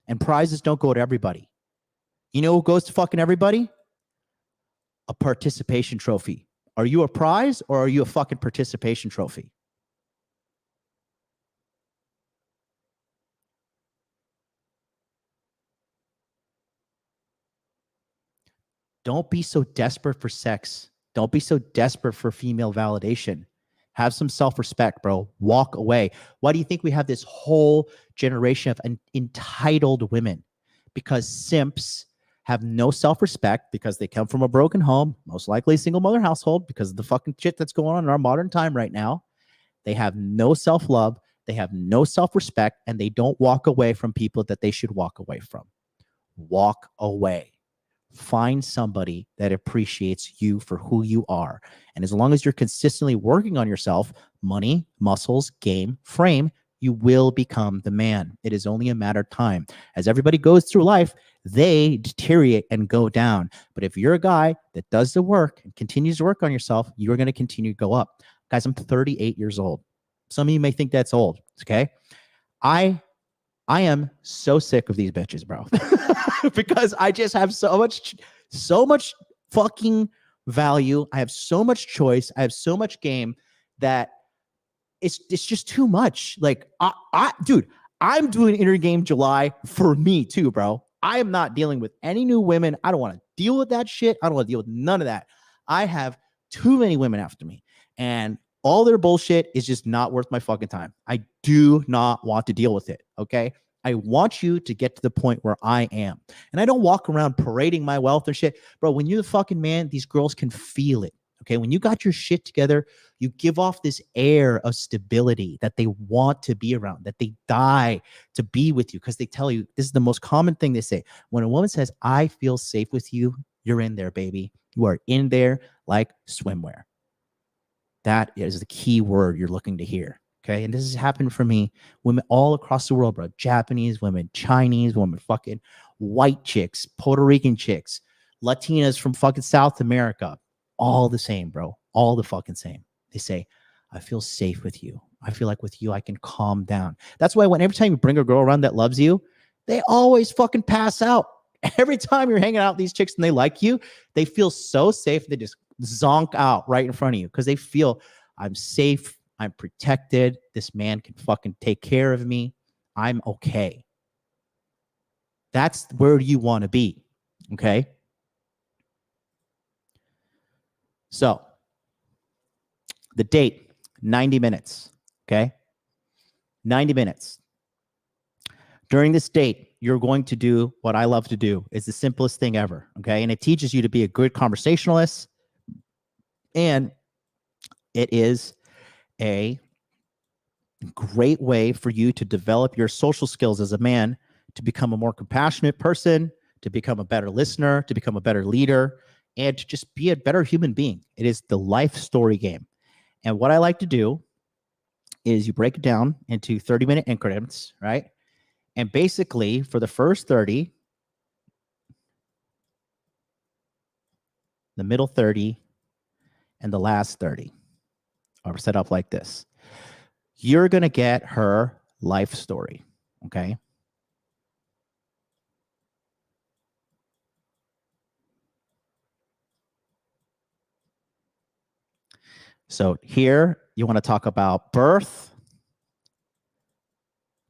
And prizes don't go to everybody. You know who goes to fucking everybody? A participation trophy. Are you a prize or are you a fucking participation trophy? Don't be so desperate for sex. Don't be so desperate for female validation. Have some self-respect, bro. Walk away. Why do you think we have this whole generation of entitled women? Because simps have no self-respect because they come from a broken home, most likely a single mother household because of the fucking shit that's going on in our modern time right now. They have no self-love. They have no self-respect, and they don't walk away from people that they should walk away from. Walk away. Find somebody that appreciates you for who you are. And as long as you're consistently working on yourself, money, muscles, game, frame, you will become the man. It is only a matter of time. As everybody goes through life, they deteriorate and go down. But if you're a guy that does the work and continues to work on yourself, you're going to continue to go up. Guys, I'm 38 years old. Some of you may think that's old. Okay. I am so sick of these bitches, bro. Because I just have so much fucking value. I have so much choice. I have so much game that it's just too much. Like, dude, I'm doing Inner Game July for me too, bro. I am not dealing with any new women. I don't want to deal with that shit. I don't want to deal with none of that. I have too many women after me, and all their bullshit is just not worth my fucking time. I do not want to deal with it. Okay. I want you to get to the point where I am. And I don't walk around parading my wealth or shit. Bro, when you're the fucking man, these girls can feel it. Okay. When you got your shit together, you give off this air of stability that they want to be around, that they die to be with you, because they tell you, this is the most common thing they say. When a woman says, I feel safe with you, you're in there, baby. You are in there like swimwear. That is the key word you're looking to hear. Okay. And this has happened for me, women all across the world, bro. Japanese women, Chinese women, fucking white chicks, Puerto Rican chicks, Latinas from fucking South America. All the same, bro. All the fucking same. They say, I feel safe with you. I feel like with you, I can calm down. That's why every time you bring a girl around that loves you, they always fucking pass out. Every time you're hanging out with these chicks and they like you, they feel so safe. They just zonk out right in front of you because they feel, I'm safe. I'm protected. This man can fucking take care of me. I'm okay. That's where you want to be. Okay. So the date, 90 minutes. Okay. 90 minutes. During this date, you're going to do what I love to do. It's the simplest thing ever. Okay. And it teaches you to be a good conversationalist. And it is a great way for you to develop your social skills as a man, to become a more compassionate person, to become a better listener, to become a better leader, and to just be a better human being. It is the life story game. And what I like to do is you break it down into 30-minute increments, right? And basically for the first 30, the middle 30, and the last 30 are set up like this. You're going to get her life story, okay? So here you want to talk about birth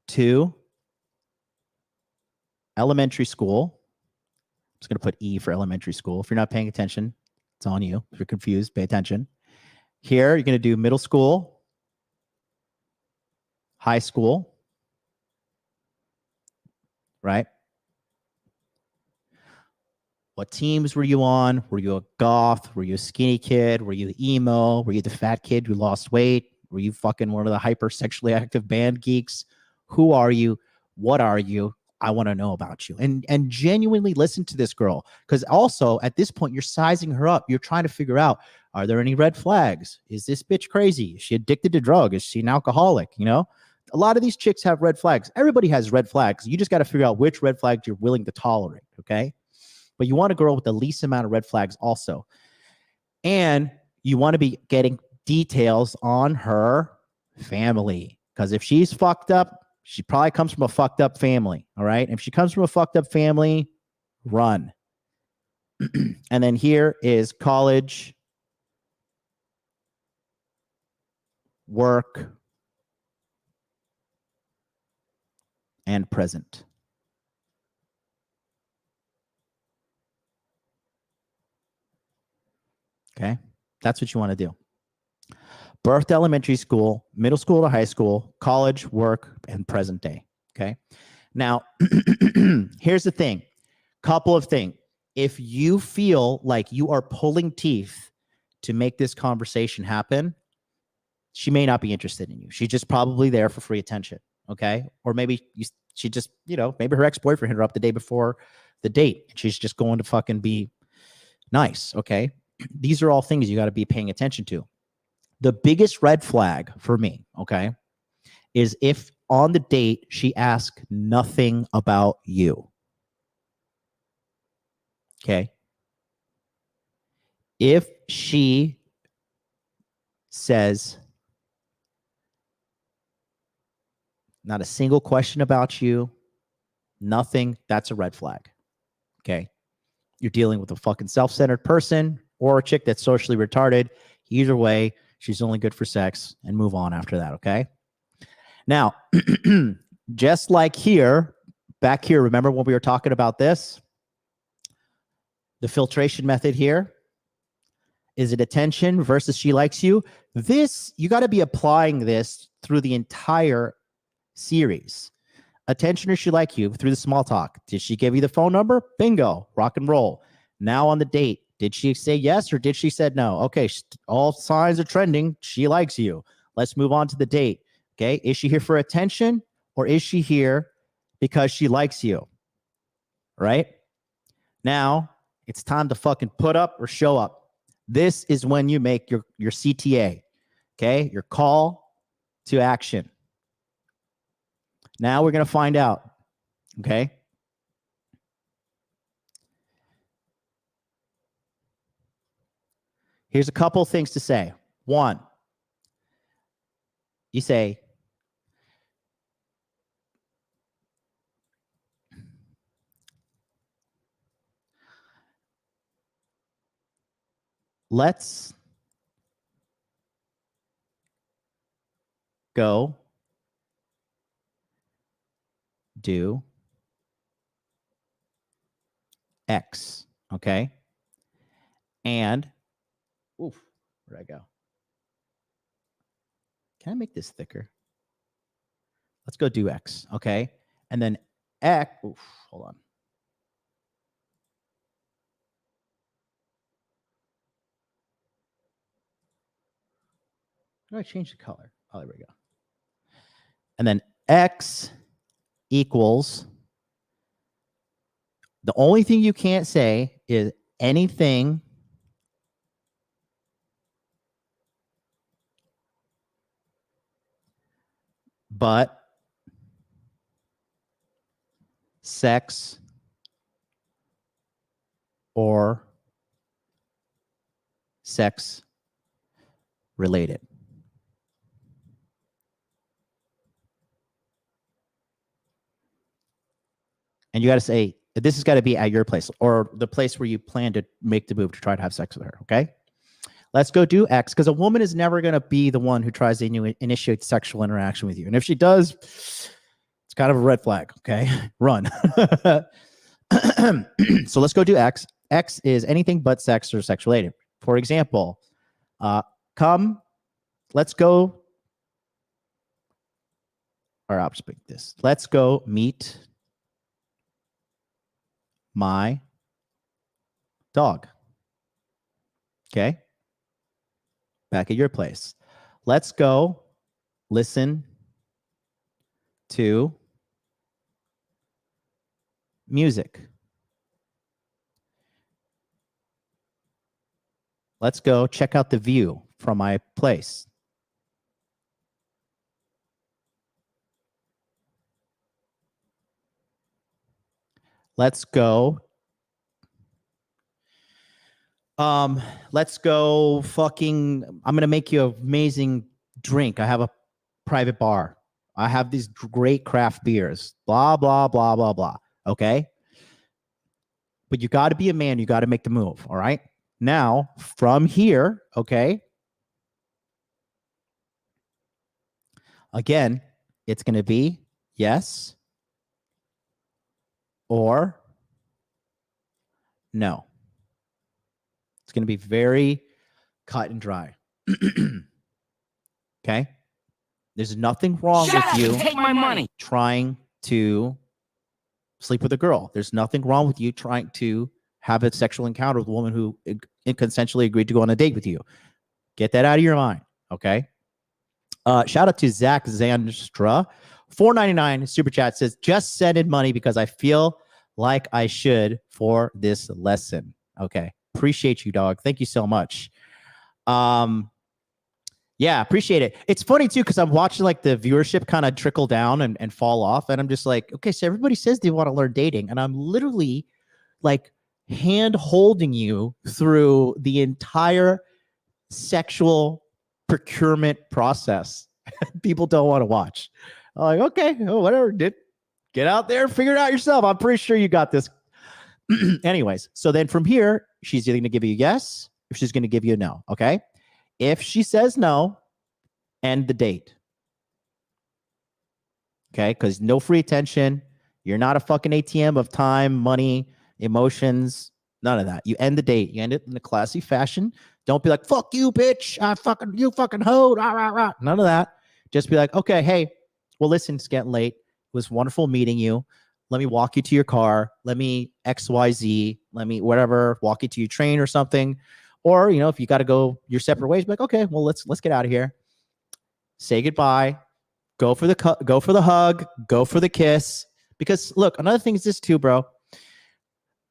to elementary school. I'm just going to put E for elementary school. If you're not paying attention, it's on you. If you're confused, pay attention. Here you're going to do middle school, high school, right? What teams were you on? Were you a goth? Were you a skinny kid? Were you emo? Were you the fat kid who lost weight? Were you fucking one of the hyper sexually active band geeks? Who are you? What are you? I want to know about you. And genuinely listen to this girl. Because also at this point, you're sizing her up. You're trying to figure out, are there any red flags? Is this bitch crazy? Is she addicted to drugs? Is she an alcoholic? You know, a lot of these chicks have red flags. Everybody has red flags. You just got to figure out which red flags you're willing to tolerate. Okay. But you want a girl with the least amount of red flags also. And you want to be getting details on her family. Because if she's fucked up, she probably comes from a fucked up family. All right. If she comes from a fucked up family, run. And then here is college, work, and present. Okay. That's what you want to do. Birth to elementary school, middle school to high school, college, work, and present day. Okay. Now, here's the thing. Couple of things. If you feel like you are pulling teeth to make this conversation happen, she may not be interested in you. She's just probably there for free attention. Okay. Or maybe she just, maybe her ex-boyfriend hit her up the day before the date. And she's just going to fucking be nice. Okay. These are all things you got to be paying attention to. The biggest red flag for me, okay, is if on the date she asks nothing about you. Okay. If she says not a single question about you, nothing, that's a red flag. Okay. You're dealing with a fucking self-centered person or a chick that's socially retarded. Either way, she's only good for sex, and move on after that. Okay. Now, just like here, back here, remember when we were talking about this? the filtration method here. Is it attention versus she likes you? This, you got to be applying this through the entire series. Attention or she like you through the small talk. Did she give you the phone number? Bingo, rock and roll. Now on the date, did she say yes or did she said no? Okay, all signs are trending. She likes you. Let's move on to the date. Okay, is she here for attention or is she here because she likes you? Right? Now, it's time to fucking put up or show up. This is when you make your CTA, okay? Your call to action. Now we're going to find out, okay? Here's a couple things to say. One, you say, let's go do X, okay? And, oof, where'd I go? Can I make this thicker? Let's go do X, okay? And then X, oof, hold on. How do I change the color? Oh, there we go. And then X equals, the only thing you can't say is anything but sex or sex related. And you got to say, this has got to be at your place or the place where you plan to make the move to try to have sex with her, okay? Let's go do X, because a woman is never going to be the one who tries to initiate sexual interaction with you. And if she does, it's kind of a red flag, okay? Run. So let's go do X. X is anything but sex or sex related. For example, come, let's go, or I'll speak this. Let's go meet my dog. Okay? Back at your place. Let's go listen to music. Let's go check out the view from my place. Let's go. Let's go fucking, I'm going to make you an amazing drink. I have a private bar. I have these great craft beers. Blah, blah, blah, blah, blah. Okay? But you got to be a man. You got to make the move. All right? Now, from here, okay? Again, it's going to be yes or no. It's going to be very cut and dry. Okay? There's nothing wrong with you take my money. trying to sleep with a girl. There's nothing wrong with you trying to have a sexual encounter with a woman who consensually agreed to go on a date with you. Get that out of your mind, okay? Shout out to Zach Zandstra. $4.99 super chat says, just send in money because I feel like I should for this lesson. Okay. Appreciate you, dog. Thank you so much. Yeah, appreciate it. It's funny too, because I'm watching like the viewership kind of trickle down and fall off. And I'm just like, okay, so everybody says they want to learn dating. And I'm literally like hand holding you through the entire sexual procurement process. People don't want to watch. I'm like, okay, oh, whatever. Get out there and figure it out yourself. I'm pretty sure you got this. Anyways, so then from here, she's either going to give you a yes or she's going to give you a no. Okay. If she says no, end the date. Okay. Because no free attention. You're not a fucking ATM of time, money, emotions, None of that. You end the date. You end it in a classy fashion. Don't be like, fuck you, bitch. You fucking hoe. Rah, rah, rah. None of that. Just be like, okay, hey, well, listen, it's getting late. It was wonderful meeting you. Let me walk you to your car. Let me XYZ. Let me whatever, walk you to your train or something. Or, you know, if you got to go your separate ways, be like, okay, well, let's get out of here. Say goodbye. Go for the hug. Go for the kiss. Because look, another thing is this too, bro.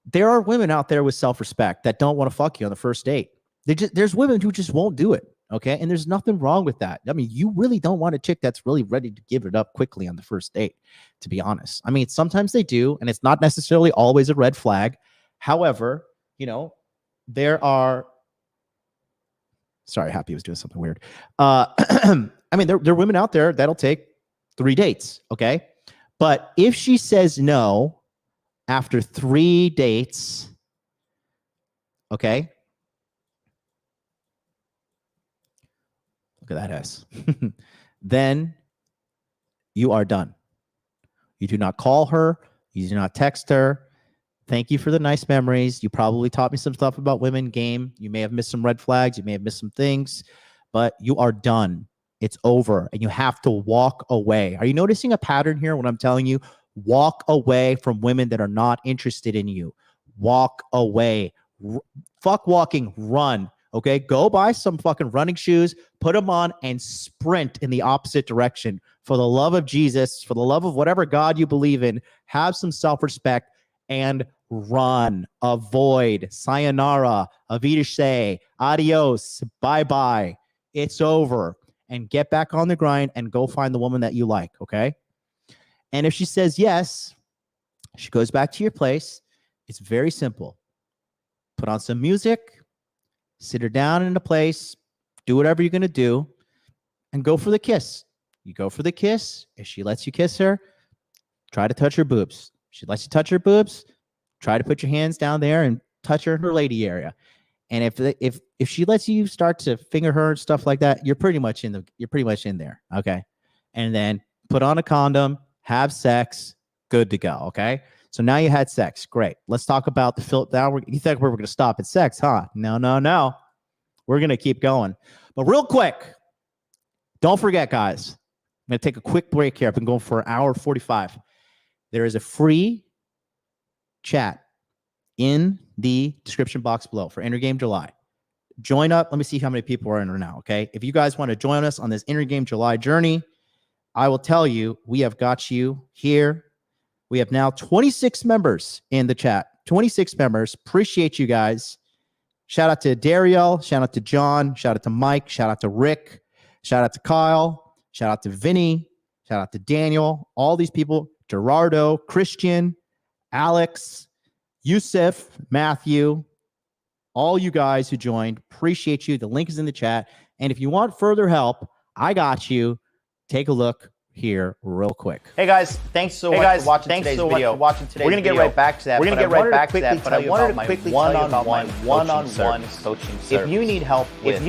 There are women out there with self-respect that don't want to fuck you on the first date. There's women who just won't do it. Okay. And there's nothing wrong with that. I mean, you really don't want a chick that's really ready to give it up quickly on the first date, to be honest. I mean, sometimes they do, and it's not necessarily always a red flag. However, you know, there are, sorry, Happy was doing something weird. I mean, there are women out there that'll take 3 dates. Okay. But if she says no after 3 dates, okay, look at that S. Then you are done. You do not call her. You do not text her. Thank you for the nice memories. You probably taught me some stuff about women game. You may have missed some red flags. You may have missed some things, but you are done. It's over, and you have to walk away. Are you noticing a pattern here when I'm telling you? Walk away from women that are not interested in you. Walk away. Fuck walking. Run. Okay, go buy some fucking running shoes, put them on, and sprint in the opposite direction. For the love of Jesus, for the love of whatever God you believe in, have some self-respect and run. Avoid. Sayonara. Avidashe. Adios. Bye-bye. It's over. And get back on the grind and go find the woman that you like, okay? And if she says yes, she goes back to your place. It's very simple. Put on some music, sit her down in a place, do whatever you're going to do, and go for the kiss. You go for the kiss. If she lets you kiss her, try to touch her boobs. She lets you touch her boobs, try to put your hands down there and touch her in her lady area. And if she lets you start to finger her and stuff like that, you're pretty much in there. Okay. And then put on a condom, have sex, good to go. Okay. So now you had sex. Great. Let's talk about the filter. Now you think we're going to stop at sex, huh? No. We're going to keep going. But real quick, don't forget, guys, I'm going to take a quick break here. I've been going for an hour 45. There is a free chat in the description box below for Inner Game July. Join up. Let me see how many people are in there now, okay? If you guys want to join us on this Inner Game July journey, I will tell you, we have got you here. We have now 26 members in the chat. 26 members. Appreciate you guys. Shout out to Dariel. Shout out to John. Shout out to Mike. Shout out to Rick. Shout out to Kyle. Shout out to Vinny. Shout out to Daniel. All these people. Gerardo, Christian, Alex, Yusuf, Matthew, all you guys who joined, appreciate you. The link is in the chat. And if you want further help, I got you. Take a look here real quick. Hey guys, thanks so much for watching today's video. We're going to get right back to that. But I wanted to quickly tell you about my one-on-one coaching service. If you need help with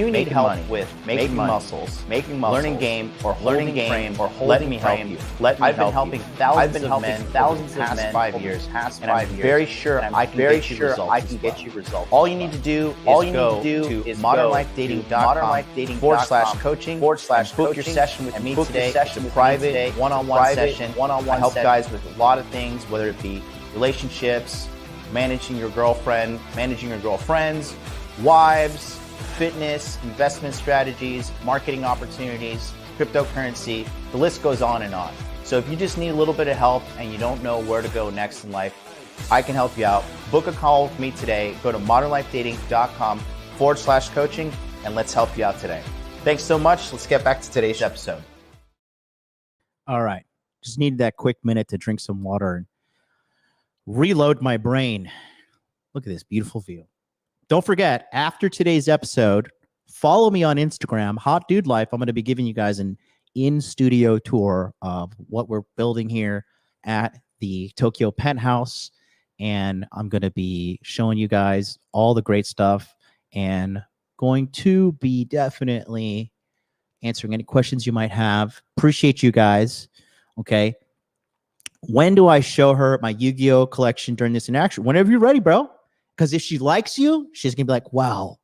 making muscles, learning game, or holding frame, or let me help you. I've been helping thousands of men the past 5 years, and I'm very sure I can get you results. All you need to do is modernlifedating.com/coaching / book your session with me today. It's a private one-on-one session. I help guys with a lot of things, whether it be relationships, managing your girlfriend, managing your girlfriends, wives, fitness, investment strategies, marketing opportunities, cryptocurrency. The list goes on and on. So if you just need a little bit of help and you don't know where to go next in life, I can help you out. Book a call with me today. Go to modernlifedating.com/coaching and let's help you out today. Thanks so much. Let's get back to today's episode. All right. Just needed that quick minute to drink some water and reload my brain. Look at this beautiful view. Don't forget, after today's episode, follow me on Instagram, Hot Dude Life. I'm going to be giving you guys an in-studio tour of what we're building here at the Tokyo Penthouse. And I'm going to be showing you guys all the great stuff and going to be definitely answering any questions you might have. Appreciate you guys. Okay. When do I show her my Yu-Gi-Oh collection during this interaction? Whenever you're ready, bro. Because if she likes you, she's going to be like, wow,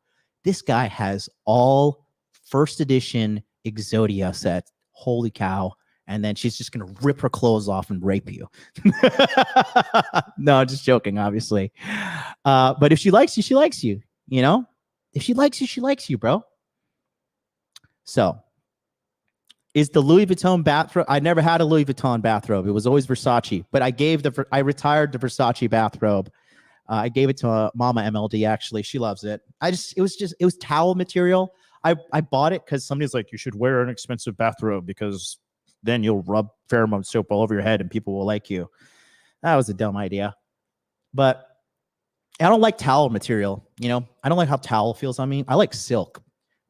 this guy has all first edition Exodia sets. Holy cow. And then she's just going to rip her clothes off and rape you. No, just joking, obviously. But if she likes you, she likes you. You know, if she likes you, she likes you, bro. So, is the Louis Vuitton bathrobe? I never had a Louis Vuitton bathrobe. It was always Versace. But I retired the Versace bathrobe. I gave it to Mama MLD. Actually, she loves it. It was towel material. I bought it because somebody's like, you should wear an expensive bathrobe because then you'll rub pheromone soap all over your head and people will like you. That was a dumb idea. But I don't like towel material. You know, I don't like how towel feels on me. I like silk.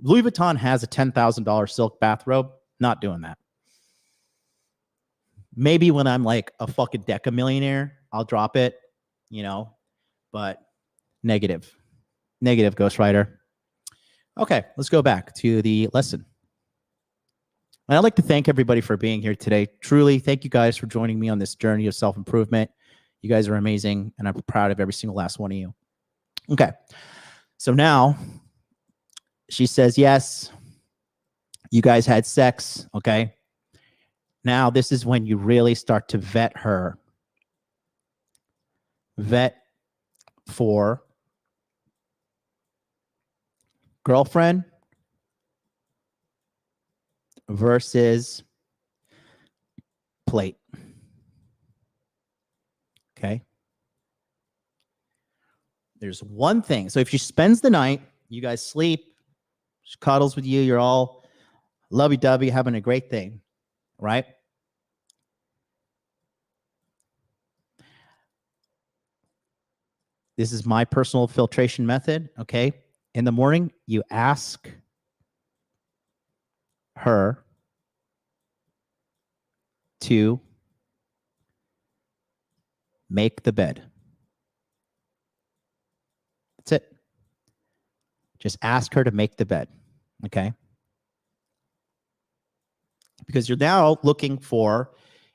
Louis Vuitton has a $10,000 silk bathrobe. Not doing that. Maybe when I'm like a fucking decamillionaire, I'll drop it, you know, but negative, Ghost Rider. Okay, let's go back to the lesson. And I'd like to thank everybody for being here today. Truly, thank you guys for joining me on this journey of self-improvement. You guys are amazing, and I'm proud of every single last one of you. Okay, so now she says, yes, you guys had sex, okay? Now this is when you really start to vet her. Vet for girlfriend versus plate. Okay. There's one thing. So if she spends the night, you guys sleep, she cuddles with you, you're all lovey-dovey, having a great thing, right? This is my personal filtration method, okay? In the morning, you ask her to make the bed. That's it. Just ask her to make the bed, okay? Because you're now looking for,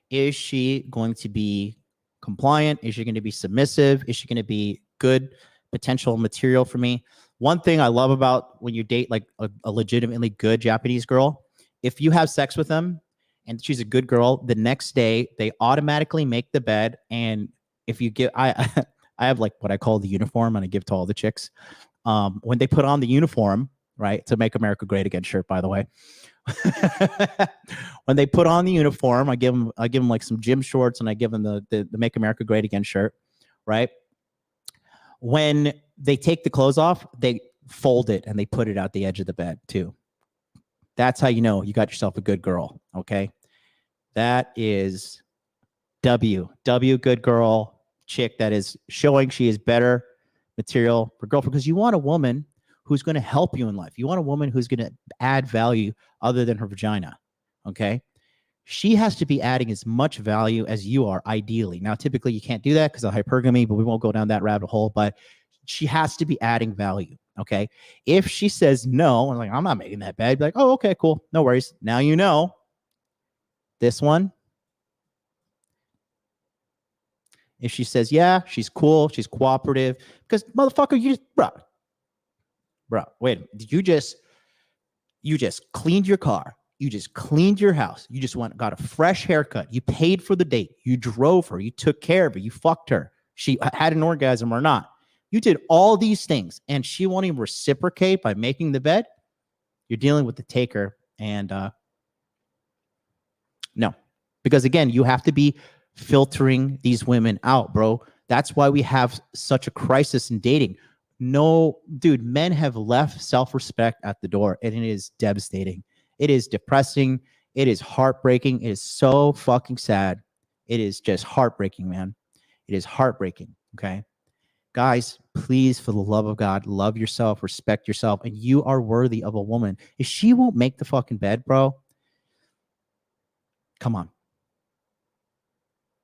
is she going to be compliant? Is she going to be submissive? Is she going to be good potential material for me? One thing I love about when you date like a legitimately good Japanese girl, if you have sex with them and she's a good girl, the next day they automatically make the bed. And if you give, I have like what I call the uniform, and I give to all the chicks. When they put on the uniform, right, to Make America Great Again shirt, by the way. When they put on the uniform, I give them like some gym shorts, and I give them the Make America Great Again shirt, right? When they take the clothes off, they fold it and they put it out the edge of the bed too. That's how you know you got yourself a good girl, okay? That is W, good girl, chick that is showing she is better material for girlfriend, because you want a woman who's going to help you in life. You want a woman who's going to add value other than her vagina, okay? She has to be adding as much value as you are, ideally. Now, typically, you can't do that because of hypergamy, but we won't go down that rabbit hole. But she has to be adding value, okay? If she says no, I'm like, I'm not making that bed, be like, oh, okay, cool, no worries. Now you know. This one, if she says, yeah, she's cool, she's cooperative, because motherfucker, you just, bro, wait, you just cleaned your car. You just cleaned your house. You just got a fresh haircut. You paid for the date. You drove her. You took care of her. You fucked her. She had an orgasm or not. You did all these things, and she won't even reciprocate by making the bed. You're dealing with the taker, and no. Because, again, you have to be filtering these women out, bro. That's why we have such a crisis in dating. No, dude, men have left self-respect at the door, and it is devastating. It is depressing. It is heartbreaking. It is so fucking sad. It is just heartbreaking, man. It is heartbreaking, okay? Guys, please, for the love of God, love yourself, respect yourself, and you are worthy of a woman. If she won't make the fucking bed, bro, come on.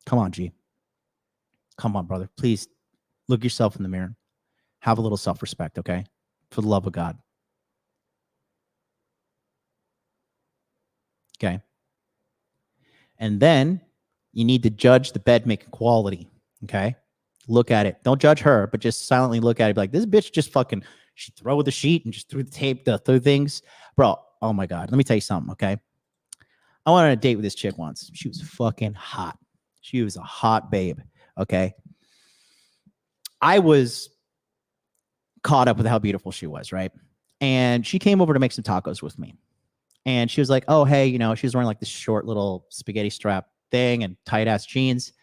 Come on, G. Come on, brother. Please look yourself in the mirror. Have a little self-respect, okay? For the love of God. Okay. And then you need to judge the bed making quality. Okay. look at it. Don't judge her, but just silently look at it. Be like, this bitch just fucking, she threw the sheet and just threw the tape, threw things. Bro, oh my God. Let me tell you something, okay? I went on a date with this chick once. She was fucking hot. She was a hot babe, okay? I was caught up with how beautiful she was, right? And she came over to make some tacos with me. And she was like, oh, hey, you know, she was wearing like this short little spaghetti strap thing and tight ass jeans.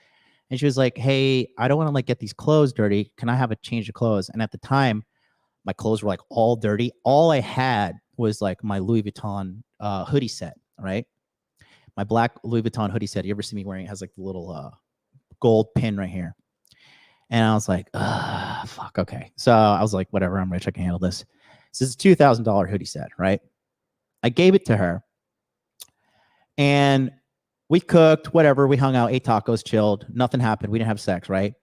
And she was like, hey, I don't want to like get these clothes dirty. Can I have a change of clothes? And at the time, my clothes were like all dirty. All I had was like my Louis Vuitton hoodie set, right? My black Louis Vuitton hoodie set. You ever see me wearing it? It has like the little gold pin right here. And I was like, fuck, okay. So I was like, whatever, I'm rich, I can handle this. This is a $2,000 hoodie set, right? I gave it to her. And we cooked, whatever. We hung out, ate tacos, chilled. Nothing happened. We didn't have sex, right?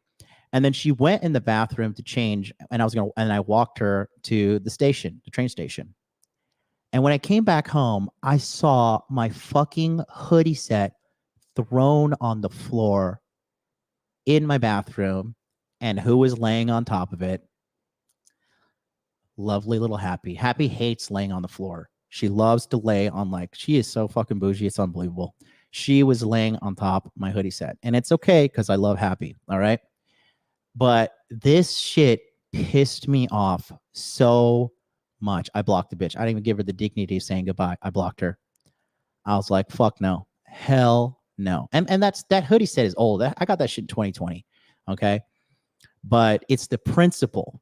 And then she went in the bathroom to change, and I walked her to the station, the train station. And when I came back home, I saw my fucking hoodie set thrown on the floor in my bathroom, and who was laying on top of it? Lovely little Happy. Happy hates laying on the floor. She loves to lay on, like, she is so fucking bougie. It's unbelievable. She was laying on top of my hoodie set. And it's okay because I love Happy. All right. But this shit pissed me off so much. I blocked the bitch. I didn't even give her the dignity of saying goodbye. I blocked her. I was like, fuck no. Hell no. And that hoodie set is old. I got that shit in 2020. Okay. But it's the principle.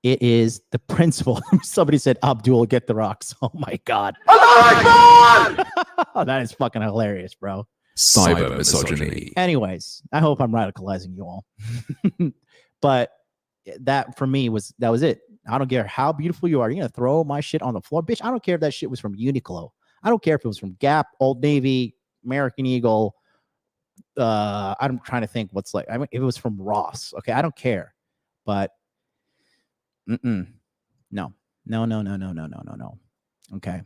It is the principle. Somebody said, Abdul, get the rocks. Oh my God. That is fucking hilarious, bro. Cyber misogyny. Anyways, I hope I'm radicalizing you all. But that for me was it. I don't care how beautiful you are. You're going to throw my shit on the floor. Bitch, I don't care if that shit was from Uniqlo. I don't care if it was from Gap, Old Navy, American Eagle. I'm trying to think what's like. I mean, if it was from Ross. Okay, I don't care. But no. Okay.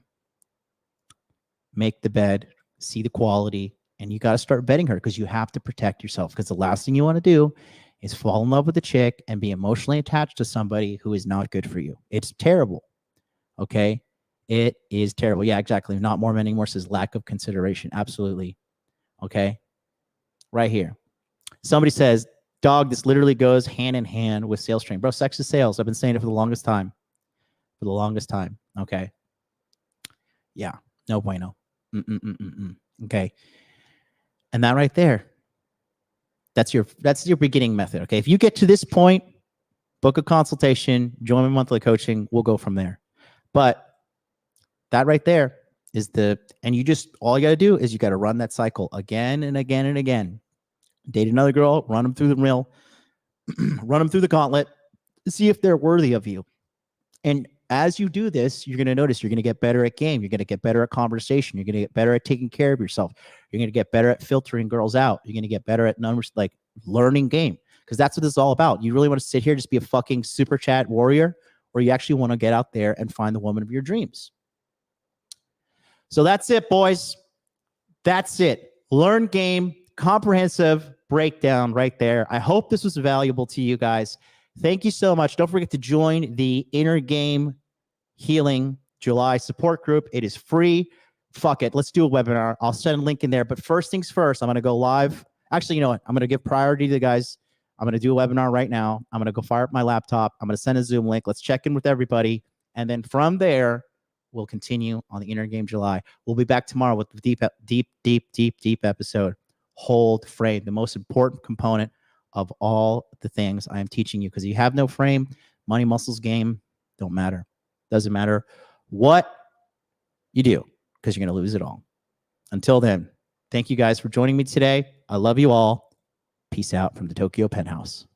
Make the bed, see the quality, and you got to start vetting her because you have to protect yourself, because the last thing you want to do is fall in love with a chick and be emotionally attached to somebody who is not good for you. It's terrible. Okay. It is terrible. Yeah, exactly. Not more men anymore says lack of consideration. Absolutely. Okay. Right here. Somebody says, dog, this literally goes hand in hand with sales training. Bro, sex is sales. I've been saying it for the longest time. Okay. Yeah. No bueno. Okay. And that right there, that's your beginning method. Okay. If you get to this point, book a consultation, join my monthly coaching. We'll go from there. But that right there is all you got to do is you got to run that cycle again and again and again. Date another girl, run them through the mill, run them through the gauntlet, see if they're worthy of you. And as you do this, you're going to notice you're going to get better at game. You're going to get better at conversation. You're going to get better at taking care of yourself. You're going to get better at filtering girls out. You're going to get better at numbers, like learning game, because that's what this is all about. You really want to sit here, just be a fucking super chat warrior, or you actually want to get out there and find the woman of your dreams. So that's it, boys. That's it. Learn game, comprehensive breakdown right there. I hope this was valuable to you guys. Thank you so much. Don't forget to join the Inner Game Healing July support group. It is free. Fuck it. Let's do a webinar. I'll send a link in there. But first things first, I'm going to go live. Actually, you know what? I'm going to give priority to the guys. I'm going to do a webinar right now. I'm going to go fire up my laptop. I'm going to send a Zoom link. Let's check in with everybody. And then from there, we'll continue on the Inner Game July. We'll be back tomorrow with the deep episode. Hold frame, the most important component of all the things I am teaching you, because you have no frame, money, muscles, game, don't matter. Doesn't matter what you do, because you're going to lose it all. Until then, thank you guys for joining me today. I love you all. Peace out from the Tokyo Penthouse.